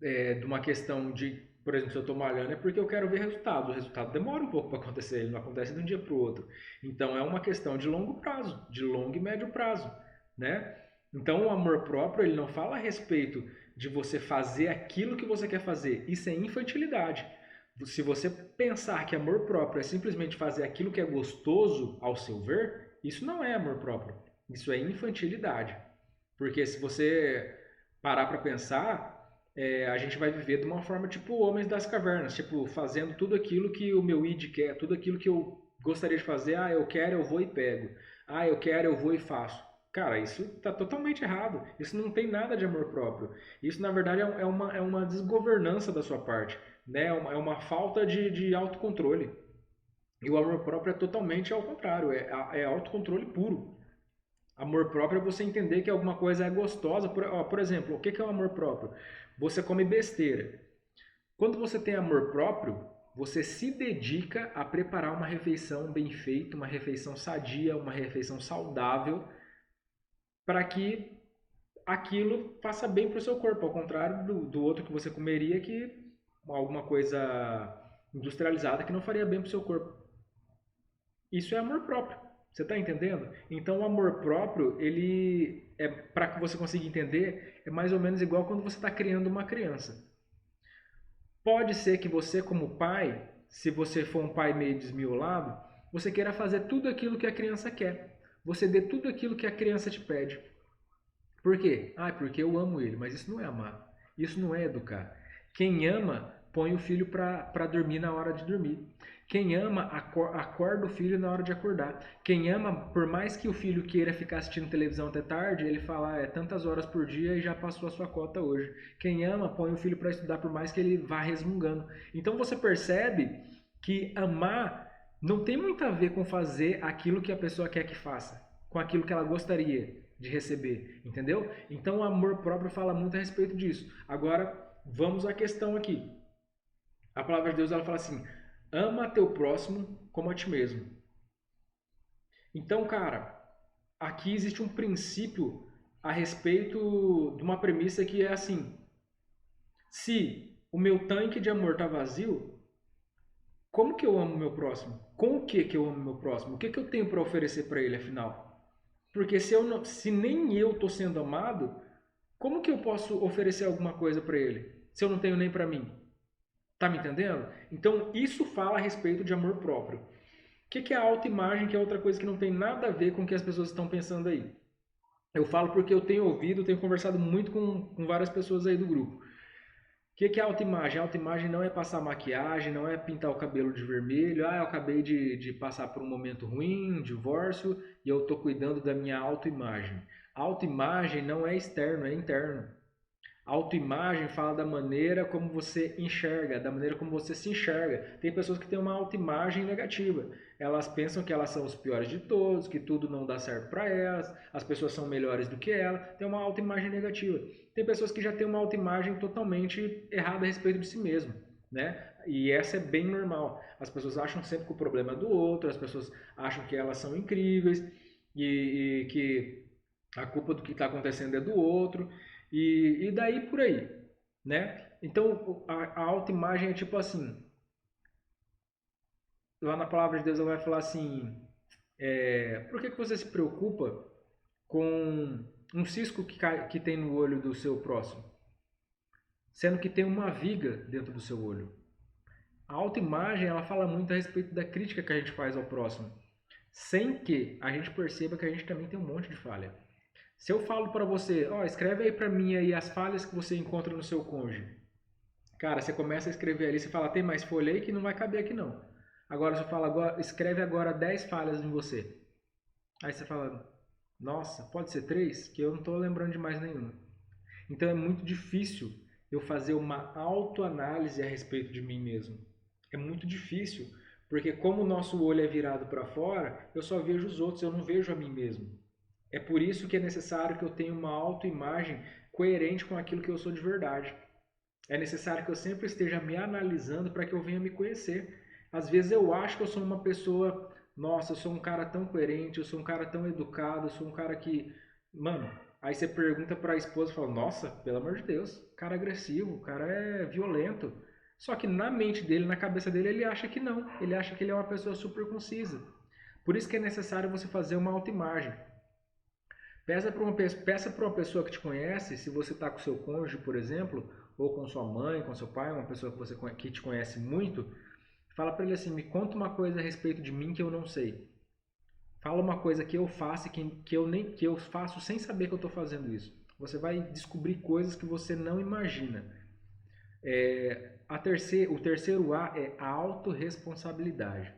de uma questão de, por exemplo, se eu estou malhando é porque eu quero ver resultado. O resultado demora um pouco para acontecer, ele não acontece de um dia para o outro. Então é uma questão de longo prazo, de longo e médio prazo, né? Então o amor próprio, ele não fala a respeito de você fazer aquilo que você quer fazer. Isso é infantilidade. Se você pensar que amor próprio é simplesmente fazer aquilo que é gostoso ao seu ver, isso não é amor próprio. Isso é infantilidade. Porque se você parar para pensar, a gente vai viver de uma forma tipo homens das cavernas, tipo fazendo tudo aquilo que o meu id quer, tudo aquilo que eu gostaria de fazer. Ah, eu quero, eu vou e pego. Ah, eu quero, eu vou e faço. Cara, isso está totalmente errado. Isso não tem nada de amor próprio. Isso, na verdade, é uma desgovernança da sua parte. Né? É uma falta de autocontrole. E o amor próprio é totalmente ao contrário. É autocontrole puro. Amor próprio é você entender que alguma coisa é gostosa. Por exemplo, o que é o amor próprio? Você come besteira. Quando você tem amor próprio, você se dedica a preparar uma refeição bem feita, uma refeição sadia, uma refeição saudável, para que aquilo faça bem para o seu corpo, ao contrário do outro que você comeria, que alguma coisa industrializada que não faria bem para o seu corpo. Isso é amor próprio. Você está entendendo? Então, o amor próprio, ele é para que você consiga entender, é mais ou menos igual quando você está criando uma criança. Pode ser que você, como pai, se você for um pai meio desmiolado, você queira fazer tudo aquilo que a criança quer. Você dê tudo aquilo que a criança te pede. Por quê? Ah, porque eu amo ele. Mas isso não é amar. Isso não é educar. Quem ama, põe o filho para dormir na hora de dormir. Quem ama, acorda o filho na hora de acordar. Quem ama, por mais que o filho queira ficar assistindo televisão até tarde, ele fala, é tantas horas por dia e já passou a sua cota hoje. Quem ama, põe o filho para estudar, por mais que ele vá resmungando. Então você percebe que amar não tem muito a ver com fazer aquilo que a pessoa quer que faça, com aquilo que ela gostaria de receber, entendeu? Então o amor próprio fala muito a respeito disso. Agora, vamos à questão aqui. A palavra de Deus, ela fala assim: ama teu próximo como a ti mesmo. Então, cara, aqui existe um princípio a respeito de uma premissa que é assim: se o meu tanque de amor está vazio, como que eu amo o meu próximo? Com o que eu amo o meu próximo? O que eu tenho para oferecer para ele, afinal? Porque se nem eu estou sendo amado, como que eu posso oferecer alguma coisa para ele? Se eu não tenho nem para mim? Tá me entendendo? Então, isso fala a respeito de amor próprio. O que é a autoimagem, que é outra coisa que não tem nada a ver com o que as pessoas estão pensando aí? Eu falo porque eu tenho ouvido, tenho conversado muito com várias pessoas aí do grupo. O que é autoimagem? Autoimagem não é passar maquiagem, não é pintar o cabelo de vermelho. Ah, eu acabei de passar por um momento ruim, um divórcio, e eu estou cuidando da minha autoimagem. Autoimagem não é externo, é interno. Autoimagem fala da maneira como você enxerga, da maneira como você se enxerga. Tem pessoas que têm uma autoimagem negativa. Elas pensam que elas são os piores de todos, que tudo não dá certo para elas, as pessoas são melhores do que ela. Tem uma autoimagem negativa. Tem pessoas que já têm uma autoimagem totalmente errada a respeito de si mesmo, né? E essa é bem normal. As pessoas acham sempre que o problema é do outro, as pessoas acham que elas são incríveis e que a culpa do que está acontecendo é do outro. E daí por aí, né? Então a autoimagem é tipo assim, lá na palavra de Deus ela vai falar assim, por que você se preocupa com um cisco que tem no olho do seu próximo, sendo que tem uma viga dentro do seu olho? A autoimagem ela fala muito a respeito da crítica que a gente faz ao próximo, sem que a gente perceba que a gente também tem um monte de falha. Se eu falo para você, escreve aí para mim aí as falhas que você encontra no seu cônjuge. Cara, você começa a escrever ali, você fala, tem mais folha aí que não vai caber aqui não. Agora você fala, escreve agora 10 falhas em você. Aí você fala, nossa, pode ser 3? Que eu não estou lembrando de mais nenhuma. Então é muito difícil eu fazer uma autoanálise a respeito de mim mesmo. É muito difícil, porque como o nosso olho é virado para fora, eu só vejo os outros, eu não vejo a mim mesmo. É por isso que é necessário que eu tenha uma autoimagem coerente com aquilo que eu sou de verdade. É necessário que eu sempre esteja me analisando para que eu venha me conhecer. Às vezes eu acho que eu sou uma pessoa, nossa, eu sou um cara tão coerente, eu sou um cara tão educado, eu sou um cara que Mano, aí você pergunta pra esposa e fala, nossa, pelo amor de Deus, o cara é agressivo, o cara é violento. Só que na mente dele, na cabeça dele, ele acha que não. Ele acha que ele é uma pessoa super concisa. Por isso que é necessário você fazer uma autoimagem. Peça para uma pessoa que te conhece, se você está com seu cônjuge, por exemplo, ou com sua mãe, com seu pai, uma pessoa que te conhece muito, fala para ele assim, me conta uma coisa a respeito de mim que eu não sei. Fala uma coisa que eu faço que eu faço sem saber que eu estou fazendo isso. Você vai descobrir coisas que você não imagina. O terceiro A é a autorresponsabilidade.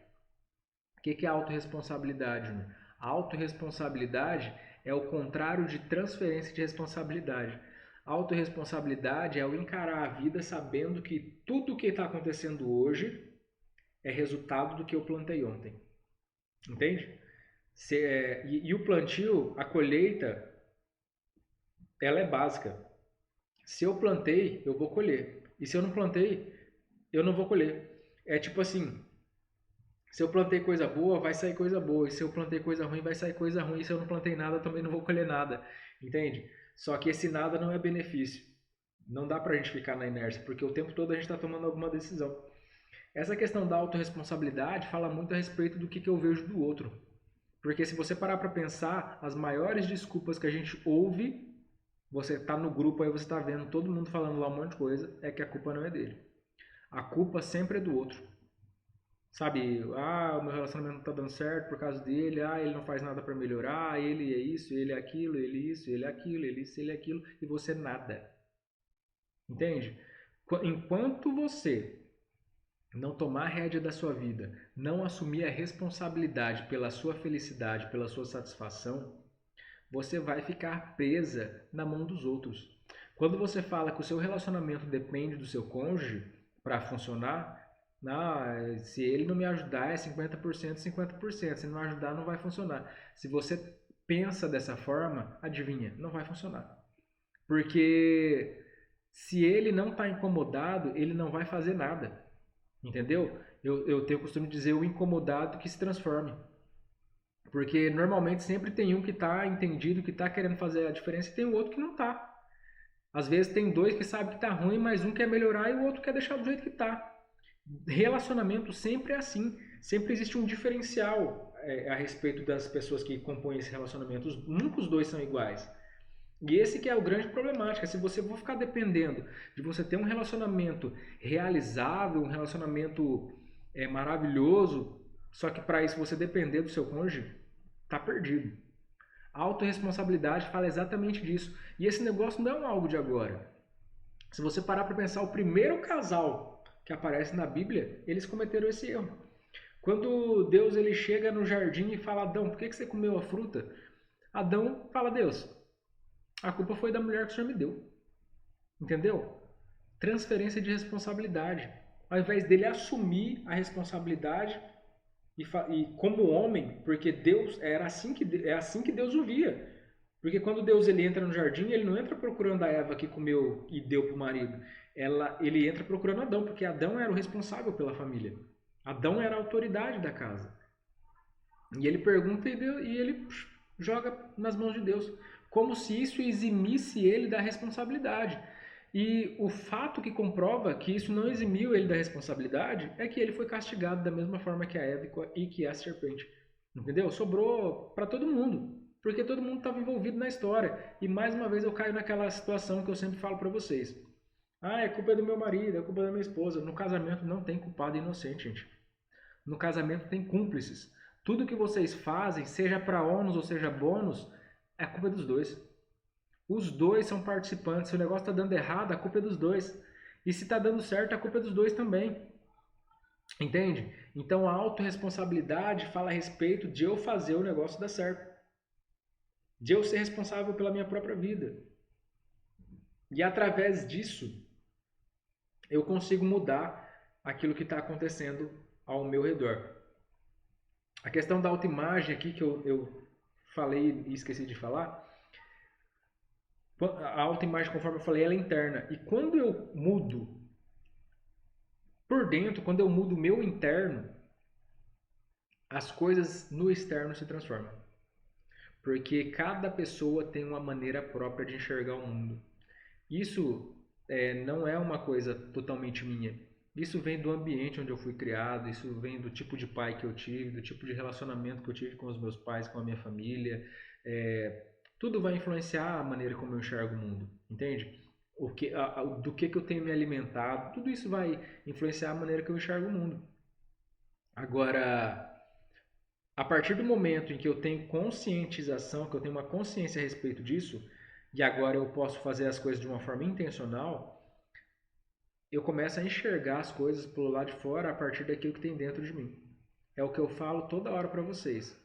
O que é autorresponsabilidade, Júnior? A autorresponsabilidade é o contrário de transferência de responsabilidade. A autorresponsabilidade é o encarar a vida sabendo que tudo o que está acontecendo hoje é resultado do que eu plantei ontem. Entende? E o plantio, a colheita, ela é básica. Se eu plantei, eu vou colher. E se eu não plantei, eu não vou colher. É tipo assim, se eu plantei coisa boa, vai sair coisa boa. E se eu plantei coisa ruim, vai sair coisa ruim. E se eu não plantei nada, eu também não vou colher nada. Entende? Só que esse nada não é benefício. Não dá pra gente ficar na inércia, porque o tempo todo a gente está tomando alguma decisão. Essa questão da autorresponsabilidade fala muito a respeito do que eu vejo do outro. Porque se você parar para pensar, as maiores desculpas que a gente ouve, você tá no grupo aí, você tá vendo todo mundo falando lá um monte de coisa, é que a culpa não é dele. A culpa sempre é do outro. Sabe, o meu relacionamento não tá dando certo por causa dele, ele não faz nada para melhorar, ele é isso, ele é aquilo, ele isso, ele é aquilo, ele isso, ele é aquilo, e você nada. Entende? Enquanto você não tomar a rédea da sua vida, não assumir a responsabilidade pela sua felicidade, pela sua satisfação, você vai ficar presa na mão dos outros. Quando você fala que o seu relacionamento depende do seu cônjuge para funcionar, se ele não me ajudar é 50%, 50%. Se não ajudar, não vai funcionar. Se você pensa dessa forma, adivinha, não vai funcionar. Porque se ele não está incomodado, ele não vai fazer nada. Entendeu? Eu tenho o costume de dizer o incomodado que se transforme. Porque normalmente sempre tem um que está entendido, que está querendo fazer a diferença e tem o outro que não está. Às vezes tem dois que sabem que está ruim, mas um quer melhorar e o outro quer deixar do jeito que está. Relacionamento sempre é assim. Sempre existe um diferencial a respeito das pessoas que compõem esse relacionamento. Nunca os dois são iguais. E esse que é o grande problemática. Se você for ficar dependendo de você ter um relacionamento realizável, um relacionamento maravilhoso, só que para isso você depender do seu cônjuge, tá perdido. A autorresponsabilidade fala exatamente disso. E esse negócio não é algo de agora. Se você parar para pensar, o primeiro casal que aparece na Bíblia, eles cometeram esse erro. Quando Deus ele chega no jardim e fala, Adão, por que você comeu a fruta? Adão fala, Deus, a culpa foi da mulher que o Senhor me deu. Entendeu? Transferência de responsabilidade. Ao invés dele assumir a responsabilidade e como homem, porque Deus é assim que Deus o via. Porque quando Deus ele entra no jardim, ele não entra procurando a Eva que comeu e deu para o marido. Ele entra procurando Adão, porque Adão era o responsável pela família. Adão era a autoridade da casa. E ele pergunta e ele joga nas mãos de Deus. Como se isso eximisse ele da responsabilidade. E o fato que comprova que isso não eximiu ele da responsabilidade é que ele foi castigado da mesma forma que a Eva e que a serpente. Entendeu? Sobrou para todo mundo. Porque todo mundo estava envolvido na história. E mais uma vez eu caio naquela situação que eu sempre falo para vocês. É culpa do meu marido, é culpa da minha esposa. No casamento não tem culpado inocente, gente. No casamento tem cúmplices. Tudo que vocês fazem, seja para ônus ou seja bônus, é culpa dos dois. Os dois são participantes. Se o negócio está dando errado, a culpa é dos dois. E se está dando certo, a culpa é dos dois também. Entende? Então a autorresponsabilidade fala a respeito de eu fazer o negócio dar certo. De eu ser responsável pela minha própria vida. E através disso, eu consigo mudar aquilo que está acontecendo ao meu redor. A questão da autoimagem aqui que eu falei e esqueci de falar, a autoimagem, conforme eu falei, ela é interna. E quando eu mudo por dentro, quando eu mudo o meu interno, as coisas no externo se transformam. porque cada pessoa tem uma maneira própria de enxergar o mundo. Isso não é uma coisa totalmente minha. Isso vem do ambiente onde eu fui criado, isso vem do tipo de pai que eu tive, do tipo de relacionamento que eu tive com os meus pais, com a minha família. Tudo vai influenciar a maneira como eu enxergo o mundo, entende? Do que eu tenho me alimentado, tudo isso vai influenciar a maneira que eu enxergo o mundo. Agora, a partir do momento em que eu tenho conscientização, que eu tenho uma consciência a respeito disso, e agora eu posso fazer as coisas de uma forma intencional, eu começo a enxergar as coisas pelo lado de fora a partir daquilo que tem dentro de mim. É o que eu falo toda hora para vocês.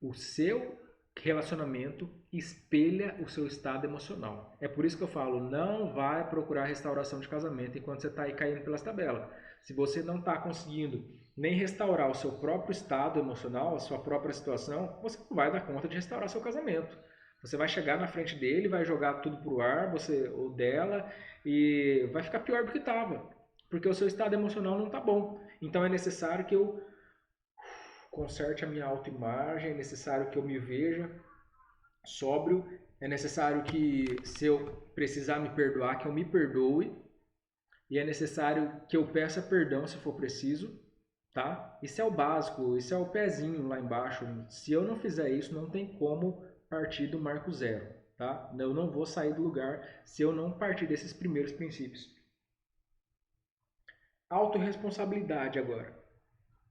O seu relacionamento espelha o seu estado emocional. É por isso que eu falo, não vai procurar restauração de casamento enquanto você está aí caindo pelas tabelas. Se você não está conseguindo nem restaurar o seu próprio estado emocional, a sua própria situação, você não vai dar conta de restaurar seu casamento. Você vai chegar na frente dele, vai jogar tudo pro ar, você ou dela, e vai ficar pior do que estava, porque o seu estado emocional não está bom. Então é necessário que eu conserte a minha autoimagem, é necessário que eu me veja sóbrio, é necessário que, se eu precisar me perdoar, que eu me perdoe, e é necessário que eu peça perdão se for preciso, tá? Isso é o básico, isso é o pezinho lá embaixo. Se eu não fizer isso, não tem como partir do marco zero, tá? Eu não vou sair do lugar se eu não partir desses primeiros princípios. Autorresponsabilidade agora.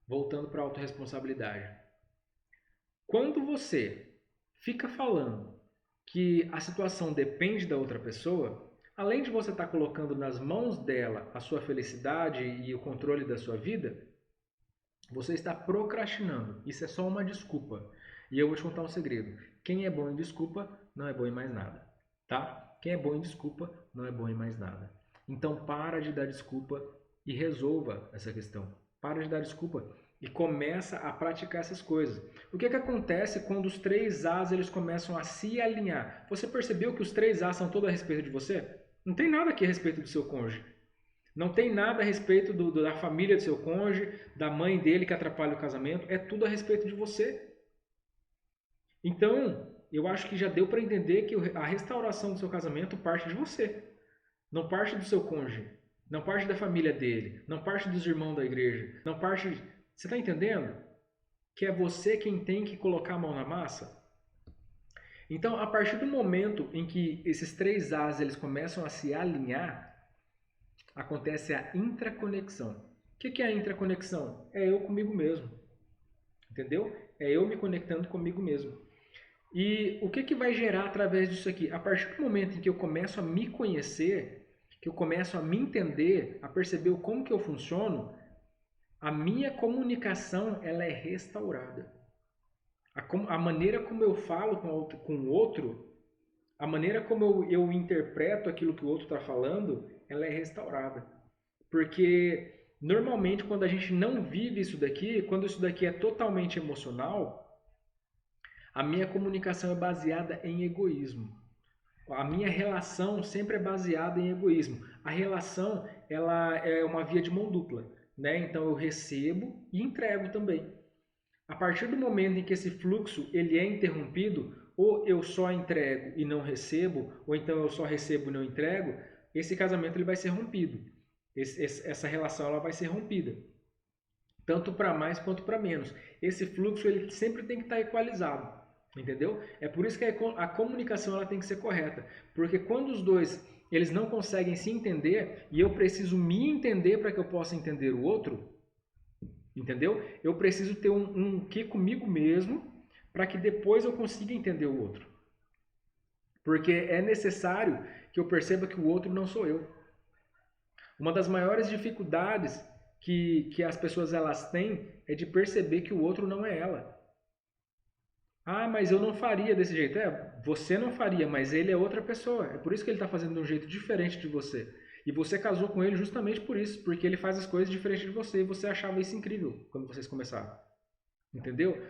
Voltando para a autorresponsabilidade. Quando você fica falando que a situação depende da outra pessoa, além de você estar colocando nas mãos dela a sua felicidade e o controle da sua vida, você está procrastinando. Isso é só uma desculpa. E eu vou te contar um segredo. Quem é bom em desculpa não é bom em mais nada, tá? Quem é bom em desculpa não é bom em mais nada. Então para de dar desculpa e resolva essa questão. Para de dar desculpa e começa a praticar essas coisas. O que acontece quando os 3 As eles começam a se alinhar? Você percebeu que os 3 As são todos a respeito de você? Não tem nada aqui a respeito do seu cônjuge. Não tem nada a respeito da família do seu cônjuge, da mãe dele que atrapalha o casamento. É tudo a respeito de você. Então, eu acho que já deu para entender que a restauração do seu casamento parte de você. Não parte do seu cônjuge. Não parte da família dele. Não parte dos irmãos da igreja. Não parte... Você está entendendo? Que é você quem tem que colocar a mão na massa? Então, a partir do momento em que esses 3 As eles começam a se alinhar, acontece a intraconexão. O que é a intraconexão? É eu comigo mesmo. Entendeu? É eu me conectando comigo mesmo. E o que vai gerar através disso aqui? A partir do momento em que eu começo a me conhecer, que eu começo a me entender, a perceber como que eu funciono, a minha comunicação ela é restaurada. A maneira como eu falo com o outro, a maneira como eu interpreto aquilo que o outro está falando, ela é restaurada. Porque normalmente quando a gente não vive isso daqui, quando isso daqui é totalmente emocional, a minha comunicação é baseada em egoísmo. A minha relação sempre é baseada em egoísmo. A relação ela é uma via de mão dupla, né? Então eu recebo e entrego também. A partir do momento em que esse fluxo ele é interrompido, ou eu só entrego e não recebo, ou então eu só recebo e não entrego, esse casamento ele vai ser rompido. Essa relação ela vai ser rompida. Tanto para mais quanto para menos. Esse fluxo ele sempre tem que estar equalizado. Entendeu? É por isso que a comunicação ela tem que ser correta. Porque quando os dois eles não conseguem se entender e eu preciso me entender para que eu possa entender o outro, entendeu? Eu preciso ter um quê comigo mesmo para que depois eu consiga entender o outro. Porque é necessário que eu perceba que o outro não sou eu. Uma das maiores dificuldades que as pessoas elas têm é de perceber que o outro não é ela. Ah, mas eu não faria desse jeito. Você não faria, mas ele é outra pessoa. É por isso que ele está fazendo de um jeito diferente de você. E você casou com ele justamente por isso, porque ele faz as coisas diferentes de você e você achava isso incrível quando vocês começaram. Entendeu?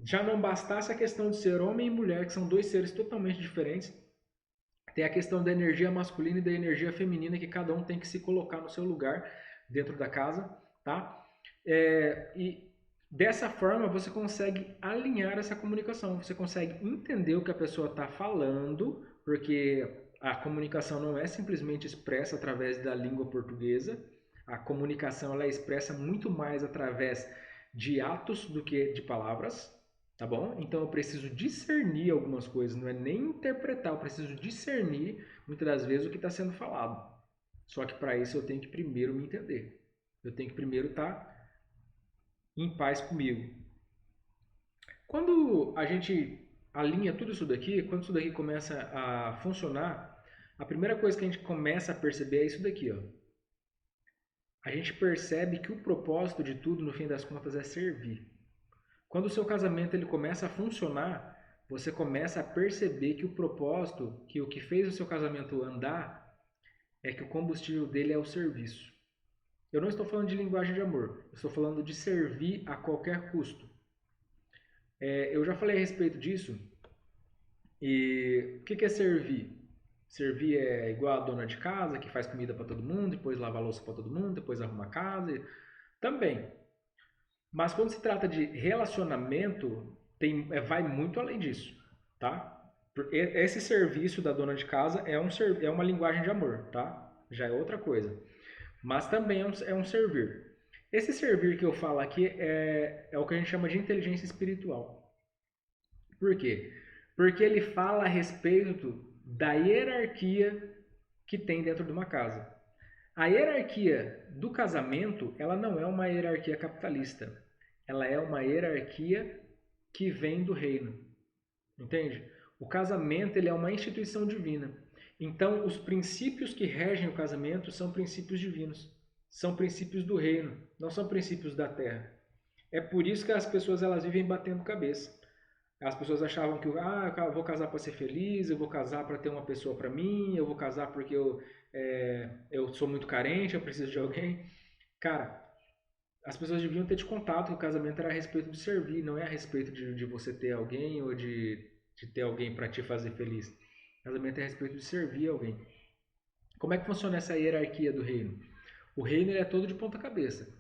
Já não bastasse a questão de ser homem e mulher, que são 2 seres totalmente diferentes, tem a questão da energia masculina e da energia feminina, que cada um tem que se colocar no seu lugar dentro da casa, tá? E Dessa forma, você consegue alinhar essa comunicação, você consegue entender o que a pessoa está falando, porque a comunicação não é simplesmente expressa através da língua portuguesa, a comunicação ela é expressa muito mais através de atos do que de palavras, tá bom? Então eu preciso discernir algumas coisas, não é nem interpretar, eu preciso discernir muitas das vezes o que está sendo falado. Só que para isso eu tenho que primeiro me entender. Eu tenho que primeiro estar em paz comigo. Quando a gente alinha tudo isso daqui, quando isso daqui começa a funcionar, a primeira coisa que a gente começa a perceber é isso daqui, ó. A gente percebe que o propósito de tudo, no fim das contas, é servir. Quando o seu casamento ele começa a funcionar, você começa a perceber que o propósito, que o que fez o seu casamento andar, é que o combustível dele é o serviço. Eu não estou falando de linguagem de amor, eu estou falando de servir a qualquer custo. Eu já falei a respeito disso. E o que é servir? Servir é igual a dona de casa que faz comida para todo mundo, depois lava a louça para todo mundo, depois arruma a casa. Também. Mas quando se trata de relacionamento, vai muito além disso, tá? Esse serviço da dona de casa é uma linguagem de amor, tá? Já é outra coisa. Mas também é um servir. Esse servir que eu falo aqui é o que a gente chama de inteligência espiritual. Por quê? Porque ele fala a respeito da hierarquia que tem dentro de uma casa. A hierarquia do casamento, ela não é uma hierarquia capitalista. Ela é uma hierarquia que vem do reino. Entende? O casamento ele é uma instituição divina. Então, os princípios que regem o casamento são princípios divinos. São princípios do reino, não são princípios da terra. É por isso que as pessoas elas vivem batendo cabeça. As pessoas achavam que eu vou casar para ser feliz, eu vou casar para ter uma pessoa para mim, eu vou casar porque eu sou muito carente, eu preciso de alguém. Cara, as pessoas deviam ter te contado que o casamento era a respeito de servir, não é a respeito de você ter alguém ou de ter alguém para te fazer feliz. O casamento é a respeito de servir alguém. Como é que funciona essa hierarquia do reino? O reino ele é todo de ponta cabeça.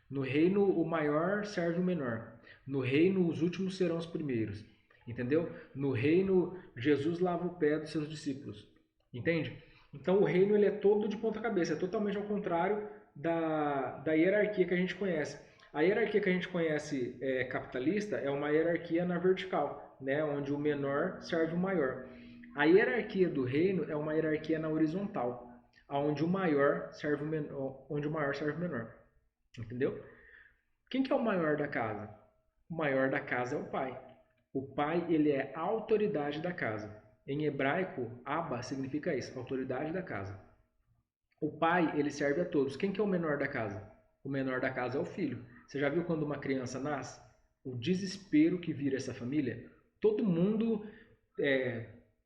No reino, o maior serve o menor. No reino, os últimos serão os primeiros. Entendeu? No reino, Jesus lava o pé dos seus discípulos. Entende? Então, o reino ele é todo de ponta cabeça. É totalmente ao contrário da hierarquia que a gente conhece. A hierarquia que a gente conhece capitalista é uma hierarquia na vertical, né? Onde o menor serve o maior. A hierarquia do reino é uma hierarquia na horizontal, onde o maior serve o menor. Entendeu? Quem que é o maior da casa? O maior da casa é o pai. O pai, ele é a autoridade da casa. Em hebraico, Abba significa isso, autoridade da casa. O pai, ele serve a todos. Quem que é o menor da casa? O menor da casa é o filho. Você já viu quando uma criança nasce? O desespero que vira essa família? Todo mundo,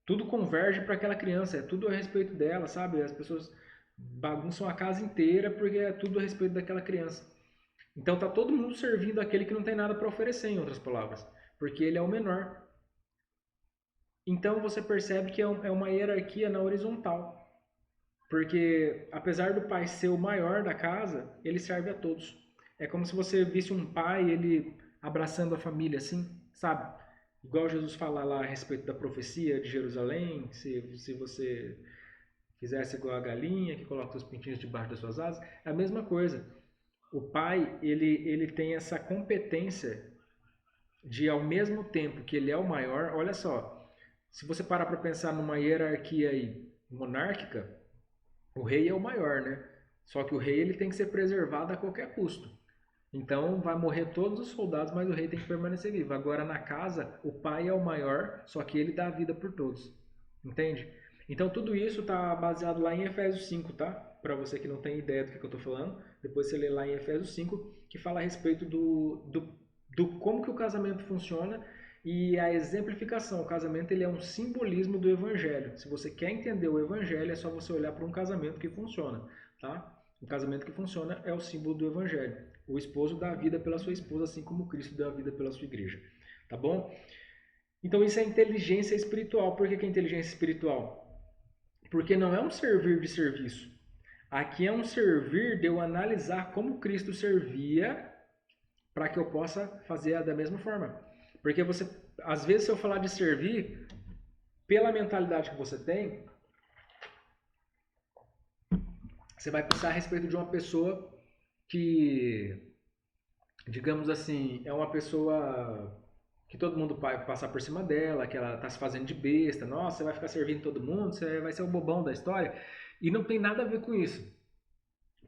tudo converge para aquela criança, é tudo a respeito dela, sabe? As pessoas bagunçam a casa inteira porque é tudo a respeito daquela criança. Então tá todo mundo servindo aquele que não tem nada para oferecer, em outras palavras, porque ele é o menor. Então você percebe que é uma hierarquia na horizontal, porque apesar do pai ser o maior da casa, ele serve a todos. É como se você visse um pai, ele abraçando a família assim, sabe? Igual Jesus fala lá a respeito da profecia de Jerusalém, se você fizesse igual a galinha que coloca os pintinhos debaixo das suas asas, é a mesma coisa. O pai, ele tem essa competência de, ao mesmo tempo que ele é o maior, olha só, se você parar para pensar numa hierarquia aí monárquica, o rei é o maior, né? Só que o rei ele tem que ser preservado a qualquer custo. Então vai morrer todos os soldados, mas o rei tem que permanecer vivo. Agora na casa, o pai é o maior, só que ele dá a vida por todos. Entende? Então tudo isso está baseado lá em Efésios 5, tá? Para você que não tem ideia do que eu estou falando, depois você lê lá em Efésios 5, que fala a respeito do como que o casamento funciona e a exemplificação. O casamento ele é um simbolismo do evangelho. Se você quer entender o evangelho, é só você olhar para um casamento que funciona, tá? Um casamento que funciona é o símbolo do evangelho. O esposo dá a vida pela sua esposa, assim como Cristo deu a vida pela sua igreja. Tá bom? Então isso é inteligência espiritual. Por que é inteligência espiritual? Porque não é um servir de serviço. Aqui é um servir de eu analisar como Cristo servia para que eu possa fazer da mesma forma. Porque você, às vezes, se eu falar de servir, pela mentalidade que você tem, você vai pensar a respeito de uma pessoa que, digamos assim, é uma pessoa que todo mundo vai passar por cima dela, que ela está se fazendo de besta, nossa, você vai ficar servindo todo mundo, você vai ser o bobão da história. E não tem nada a ver com isso.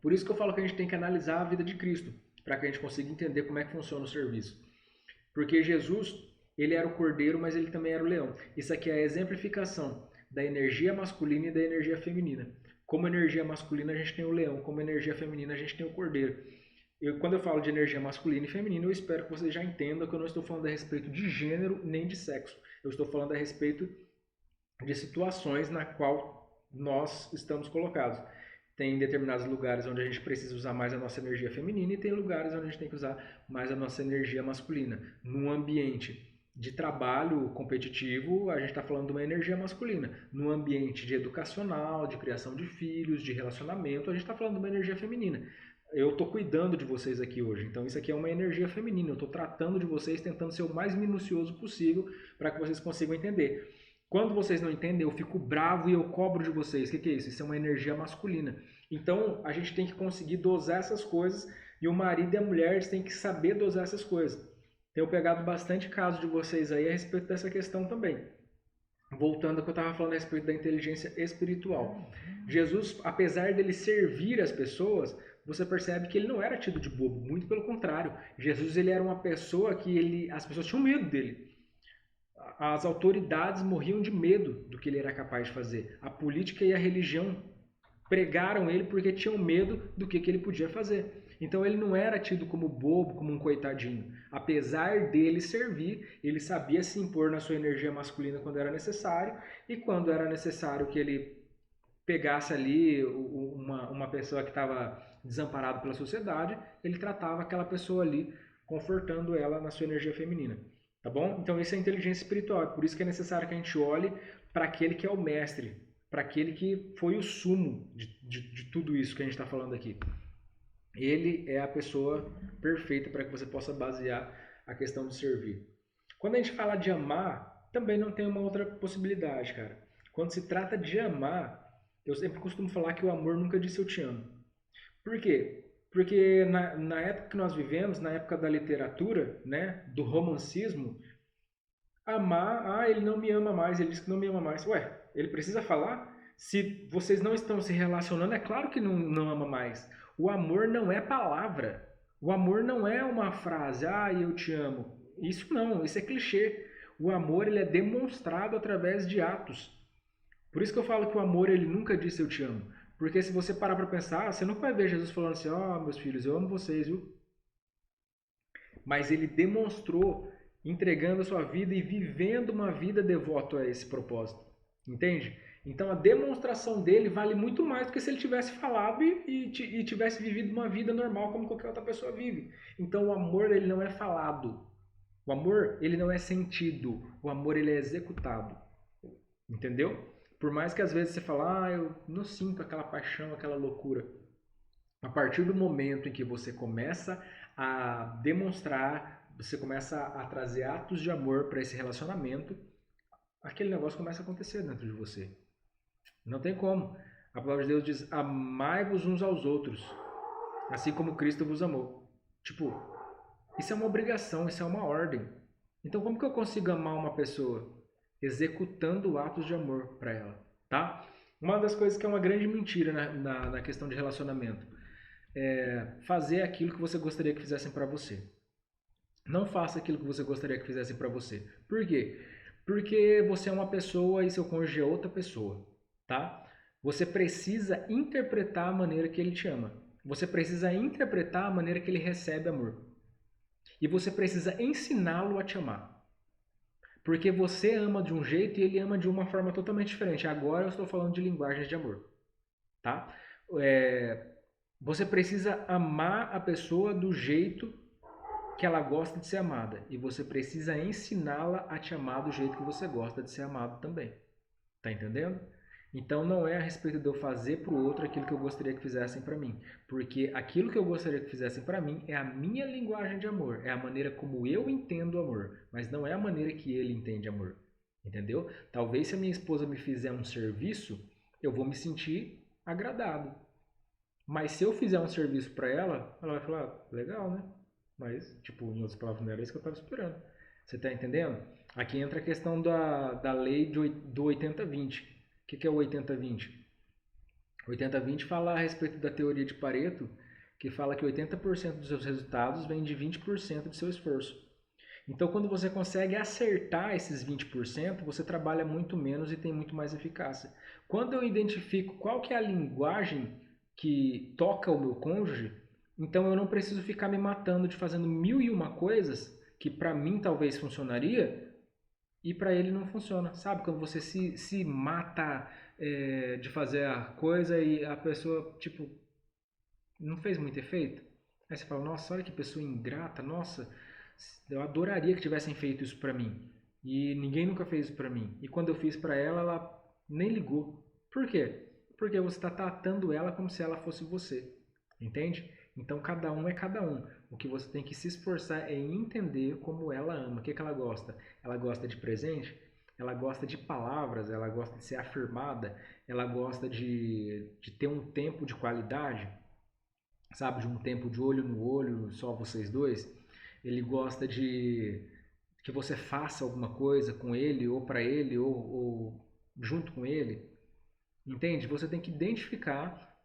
Por isso que eu falo que a gente tem que analisar a vida de Cristo, para que a gente consiga entender como é que funciona o serviço. Porque Jesus, ele era o cordeiro, mas ele também era o leão. Isso aqui é a exemplificação da energia masculina e da energia feminina. Como energia masculina a gente tem o leão, como energia feminina a gente tem o cordeiro. Quando eu falo de energia masculina e feminina, eu espero que vocês já entendam que eu não estou falando a respeito de gênero nem de sexo. Eu estou falando a respeito de situações na qual nós estamos colocados. Tem determinados lugares onde a gente precisa usar mais a nossa energia feminina e tem lugares onde a gente tem que usar mais a nossa energia masculina. Num ambiente de trabalho competitivo, a gente está falando de uma energia masculina. No ambiente de educacional, de criação de filhos, de relacionamento, a gente está falando de uma energia feminina. Eu estou cuidando de vocês aqui hoje, então isso aqui é uma energia feminina. Eu estou tratando de vocês, tentando ser o mais minucioso possível para que vocês consigam entender. Quando vocês não entendem, eu fico bravo e eu cobro de vocês. O que é isso? Isso é uma energia masculina. Então, a gente tem que conseguir dosar essas coisas e o marido e a mulher têm que saber dosar essas coisas. Tenho pegado bastante caso de vocês aí a respeito dessa questão também. Voltando ao que eu estava falando a respeito da inteligência espiritual. Jesus, apesar dele servir as pessoas, você percebe que ele não era tido de bobo, muito pelo contrário. Jesus, ele era uma pessoa que as pessoas tinham medo dele. As autoridades morriam de medo do que ele era capaz de fazer. A política e a religião pregaram ele porque tinham medo do que ele podia fazer. Então ele não era tido como bobo, como um coitadinho. Apesar dele servir, ele sabia se impor na sua energia masculina quando era necessário, e quando era necessário que ele pegasse ali uma pessoa que estava desamparada pela sociedade, ele tratava aquela pessoa ali, confortando ela na sua energia feminina. Tá bom? Então isso é inteligência espiritual. É por isso que é necessário que a gente olhe para aquele que é o mestre, para aquele que foi o sumo de tudo isso que a gente está falando aqui. Ele é a pessoa perfeita para que você possa basear a questão de servir. Quando a gente fala de amar, também não tem uma outra possibilidade, cara. Quando se trata de amar, eu sempre costumo falar que o amor nunca disse eu te amo. Por quê? Porque na época que nós vivemos, na época da literatura, né, do romancismo, amar, ele não me ama mais, ele diz que não me ama mais. Ué, ele precisa falar? Se vocês não estão se relacionando, é claro que não ama mais. O amor não é palavra. O amor não é uma frase, eu te amo. Isso não, isso é clichê. O amor ele é demonstrado através de atos. Por isso que eu falo que o amor ele nunca disse eu te amo. Porque se você parar para pensar, você não vai ver Jesus falando assim, meus filhos, eu amo vocês, viu? Mas ele demonstrou entregando a sua vida e vivendo uma vida devoto a esse propósito. Entende? Então a demonstração dele vale muito mais do que se ele tivesse falado e tivesse vivido uma vida normal como qualquer outra pessoa vive. Então o amor ele não é falado. O amor ele não é sentido. O amor ele é executado. Entendeu? Por mais que às vezes você fale, eu não sinto aquela paixão, aquela loucura. A partir do momento em que você começa a demonstrar, você começa a trazer atos de amor para esse relacionamento, aquele negócio começa a acontecer dentro de você. Não tem como. A palavra de Deus diz, amai-vos uns aos outros, assim como Cristo vos amou. Tipo, isso é uma obrigação, isso é uma ordem. Então como que eu consigo amar uma pessoa? Executando atos de amor para ela, tá? Uma das coisas que é uma grande mentira na questão de relacionamento é fazer aquilo que você gostaria que fizessem para você. Não faça aquilo que você gostaria que fizessem para você. Por quê? Porque você é uma pessoa e seu cônjuge é outra pessoa, tá? Você precisa interpretar a maneira que ele te ama. Você precisa interpretar a maneira que ele recebe amor. E você precisa ensiná-lo a te amar. Porque você ama de um jeito e ele ama de uma forma totalmente diferente. Agora eu estou falando de linguagens de amor. Tá? Você precisa amar a pessoa do jeito que ela gosta de ser amada. E você precisa ensiná-la a te amar do jeito que você gosta de ser amado também. Tá entendendo? Então não é a respeito de eu fazer para o outro aquilo que eu gostaria que fizessem para mim, porque aquilo que eu gostaria que fizessem para mim é a minha linguagem de amor, é a maneira como eu entendo o amor, mas não é a maneira que ele entende amor. Entendeu? Talvez se a minha esposa me fizer um serviço, eu vou me sentir agradado. Mas se eu fizer um serviço para ela, ela vai falar, legal, né? Mas, tipo, em outras palavras, não era isso que eu estava esperando. Você está entendendo? Aqui entra a questão da lei do 80-20. O que é o 80-20? 80-20 fala a respeito da teoria de Pareto, que fala que 80% dos seus resultados vem de 20% do seu esforço. Então, quando você consegue acertar esses 20%, você trabalha muito menos e tem muito mais eficácia. Quando eu identifico qual que é a linguagem que toca o meu cônjuge, então eu não preciso ficar me matando de fazendo mil e uma coisas que para mim talvez funcionaria e para ele não funciona. Sabe? Quando você se mata de fazer a coisa e a pessoa, tipo, não fez muito efeito. Aí você fala, nossa, olha que pessoa ingrata, nossa, eu adoraria que tivessem feito isso pra mim. E ninguém nunca fez isso pra mim. E quando eu fiz pra ela, ela nem ligou. Por quê? Porque você está tratando ela como se ela fosse você. Entende? Então cada um é cada um. O que você tem que se esforçar é entender como ela ama. O que ela gosta? Ela gosta de presente? Ela gosta de palavras? Ela gosta de ser afirmada? Ela gosta de ter um tempo de qualidade? Sabe, de um tempo de olho no olho, só vocês dois. Ele gosta de que você faça alguma coisa com ele, ou para ele, ou junto com ele. Entende? Você tem que identificar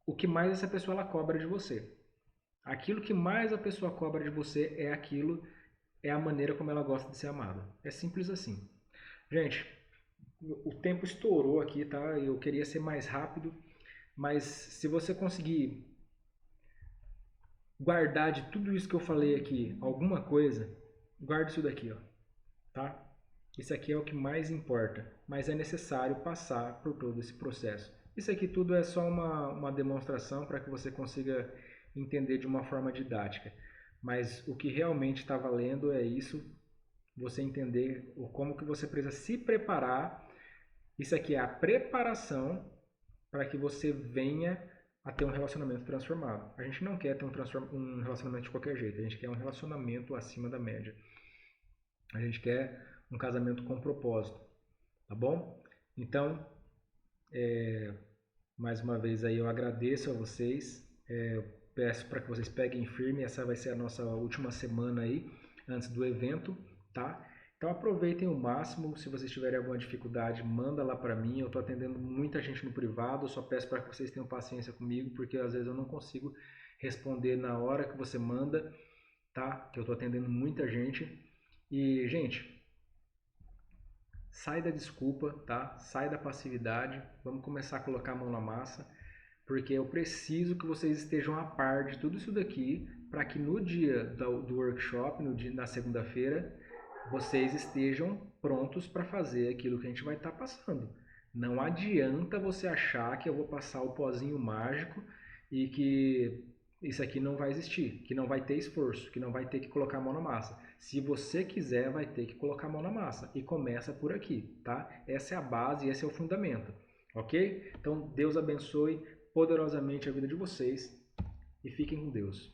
o que mais essa pessoa ela cobra de você. Aquilo que mais a pessoa cobra de você é aquilo, é a maneira como ela gosta de ser amada. É simples assim. Gente, o tempo estourou aqui, tá? Eu queria ser mais rápido, mas se você conseguir guardar de tudo isso que eu falei aqui alguma coisa, guarde isso daqui, ó, tá? Isso aqui é o que mais importa, mas é necessário passar por todo esse processo. Isso aqui tudo é só uma demonstração para que você consiga entender de uma forma didática. Mas o que realmente está valendo é isso, você entender como que você precisa se preparar. Isso aqui é a preparação para que você venha a ter um relacionamento transformado. A gente não quer ter um relacionamento de qualquer jeito, a gente quer um relacionamento acima da média. A gente quer um casamento com propósito, tá bom? Então, mais uma vez aí eu agradeço a vocês, peço para que vocês peguem firme, essa vai ser a nossa última semana aí, antes do evento, tá? Então aproveitem o máximo, se vocês tiverem alguma dificuldade, manda lá para mim, eu estou atendendo muita gente no privado, eu só peço para que vocês tenham paciência comigo, porque às vezes eu não consigo responder na hora que você manda, tá? Que eu estou atendendo muita gente. E, gente, sai da desculpa, tá? Sai da passividade, vamos começar a colocar a mão na massa, porque eu preciso que vocês estejam a par de tudo isso daqui, para que no dia do workshop, na segunda-feira, vocês estejam prontos para fazer aquilo que a gente vai estar passando. Não adianta você achar que eu vou passar o pozinho mágico e que isso aqui não vai existir, que não vai ter esforço, que não vai ter que colocar a mão na massa. Se você quiser, vai ter que colocar a mão na massa e começa por aqui, tá? Essa é a base, esse é o fundamento, ok? Então, Deus abençoe poderosamente a vida de vocês e fiquem com Deus.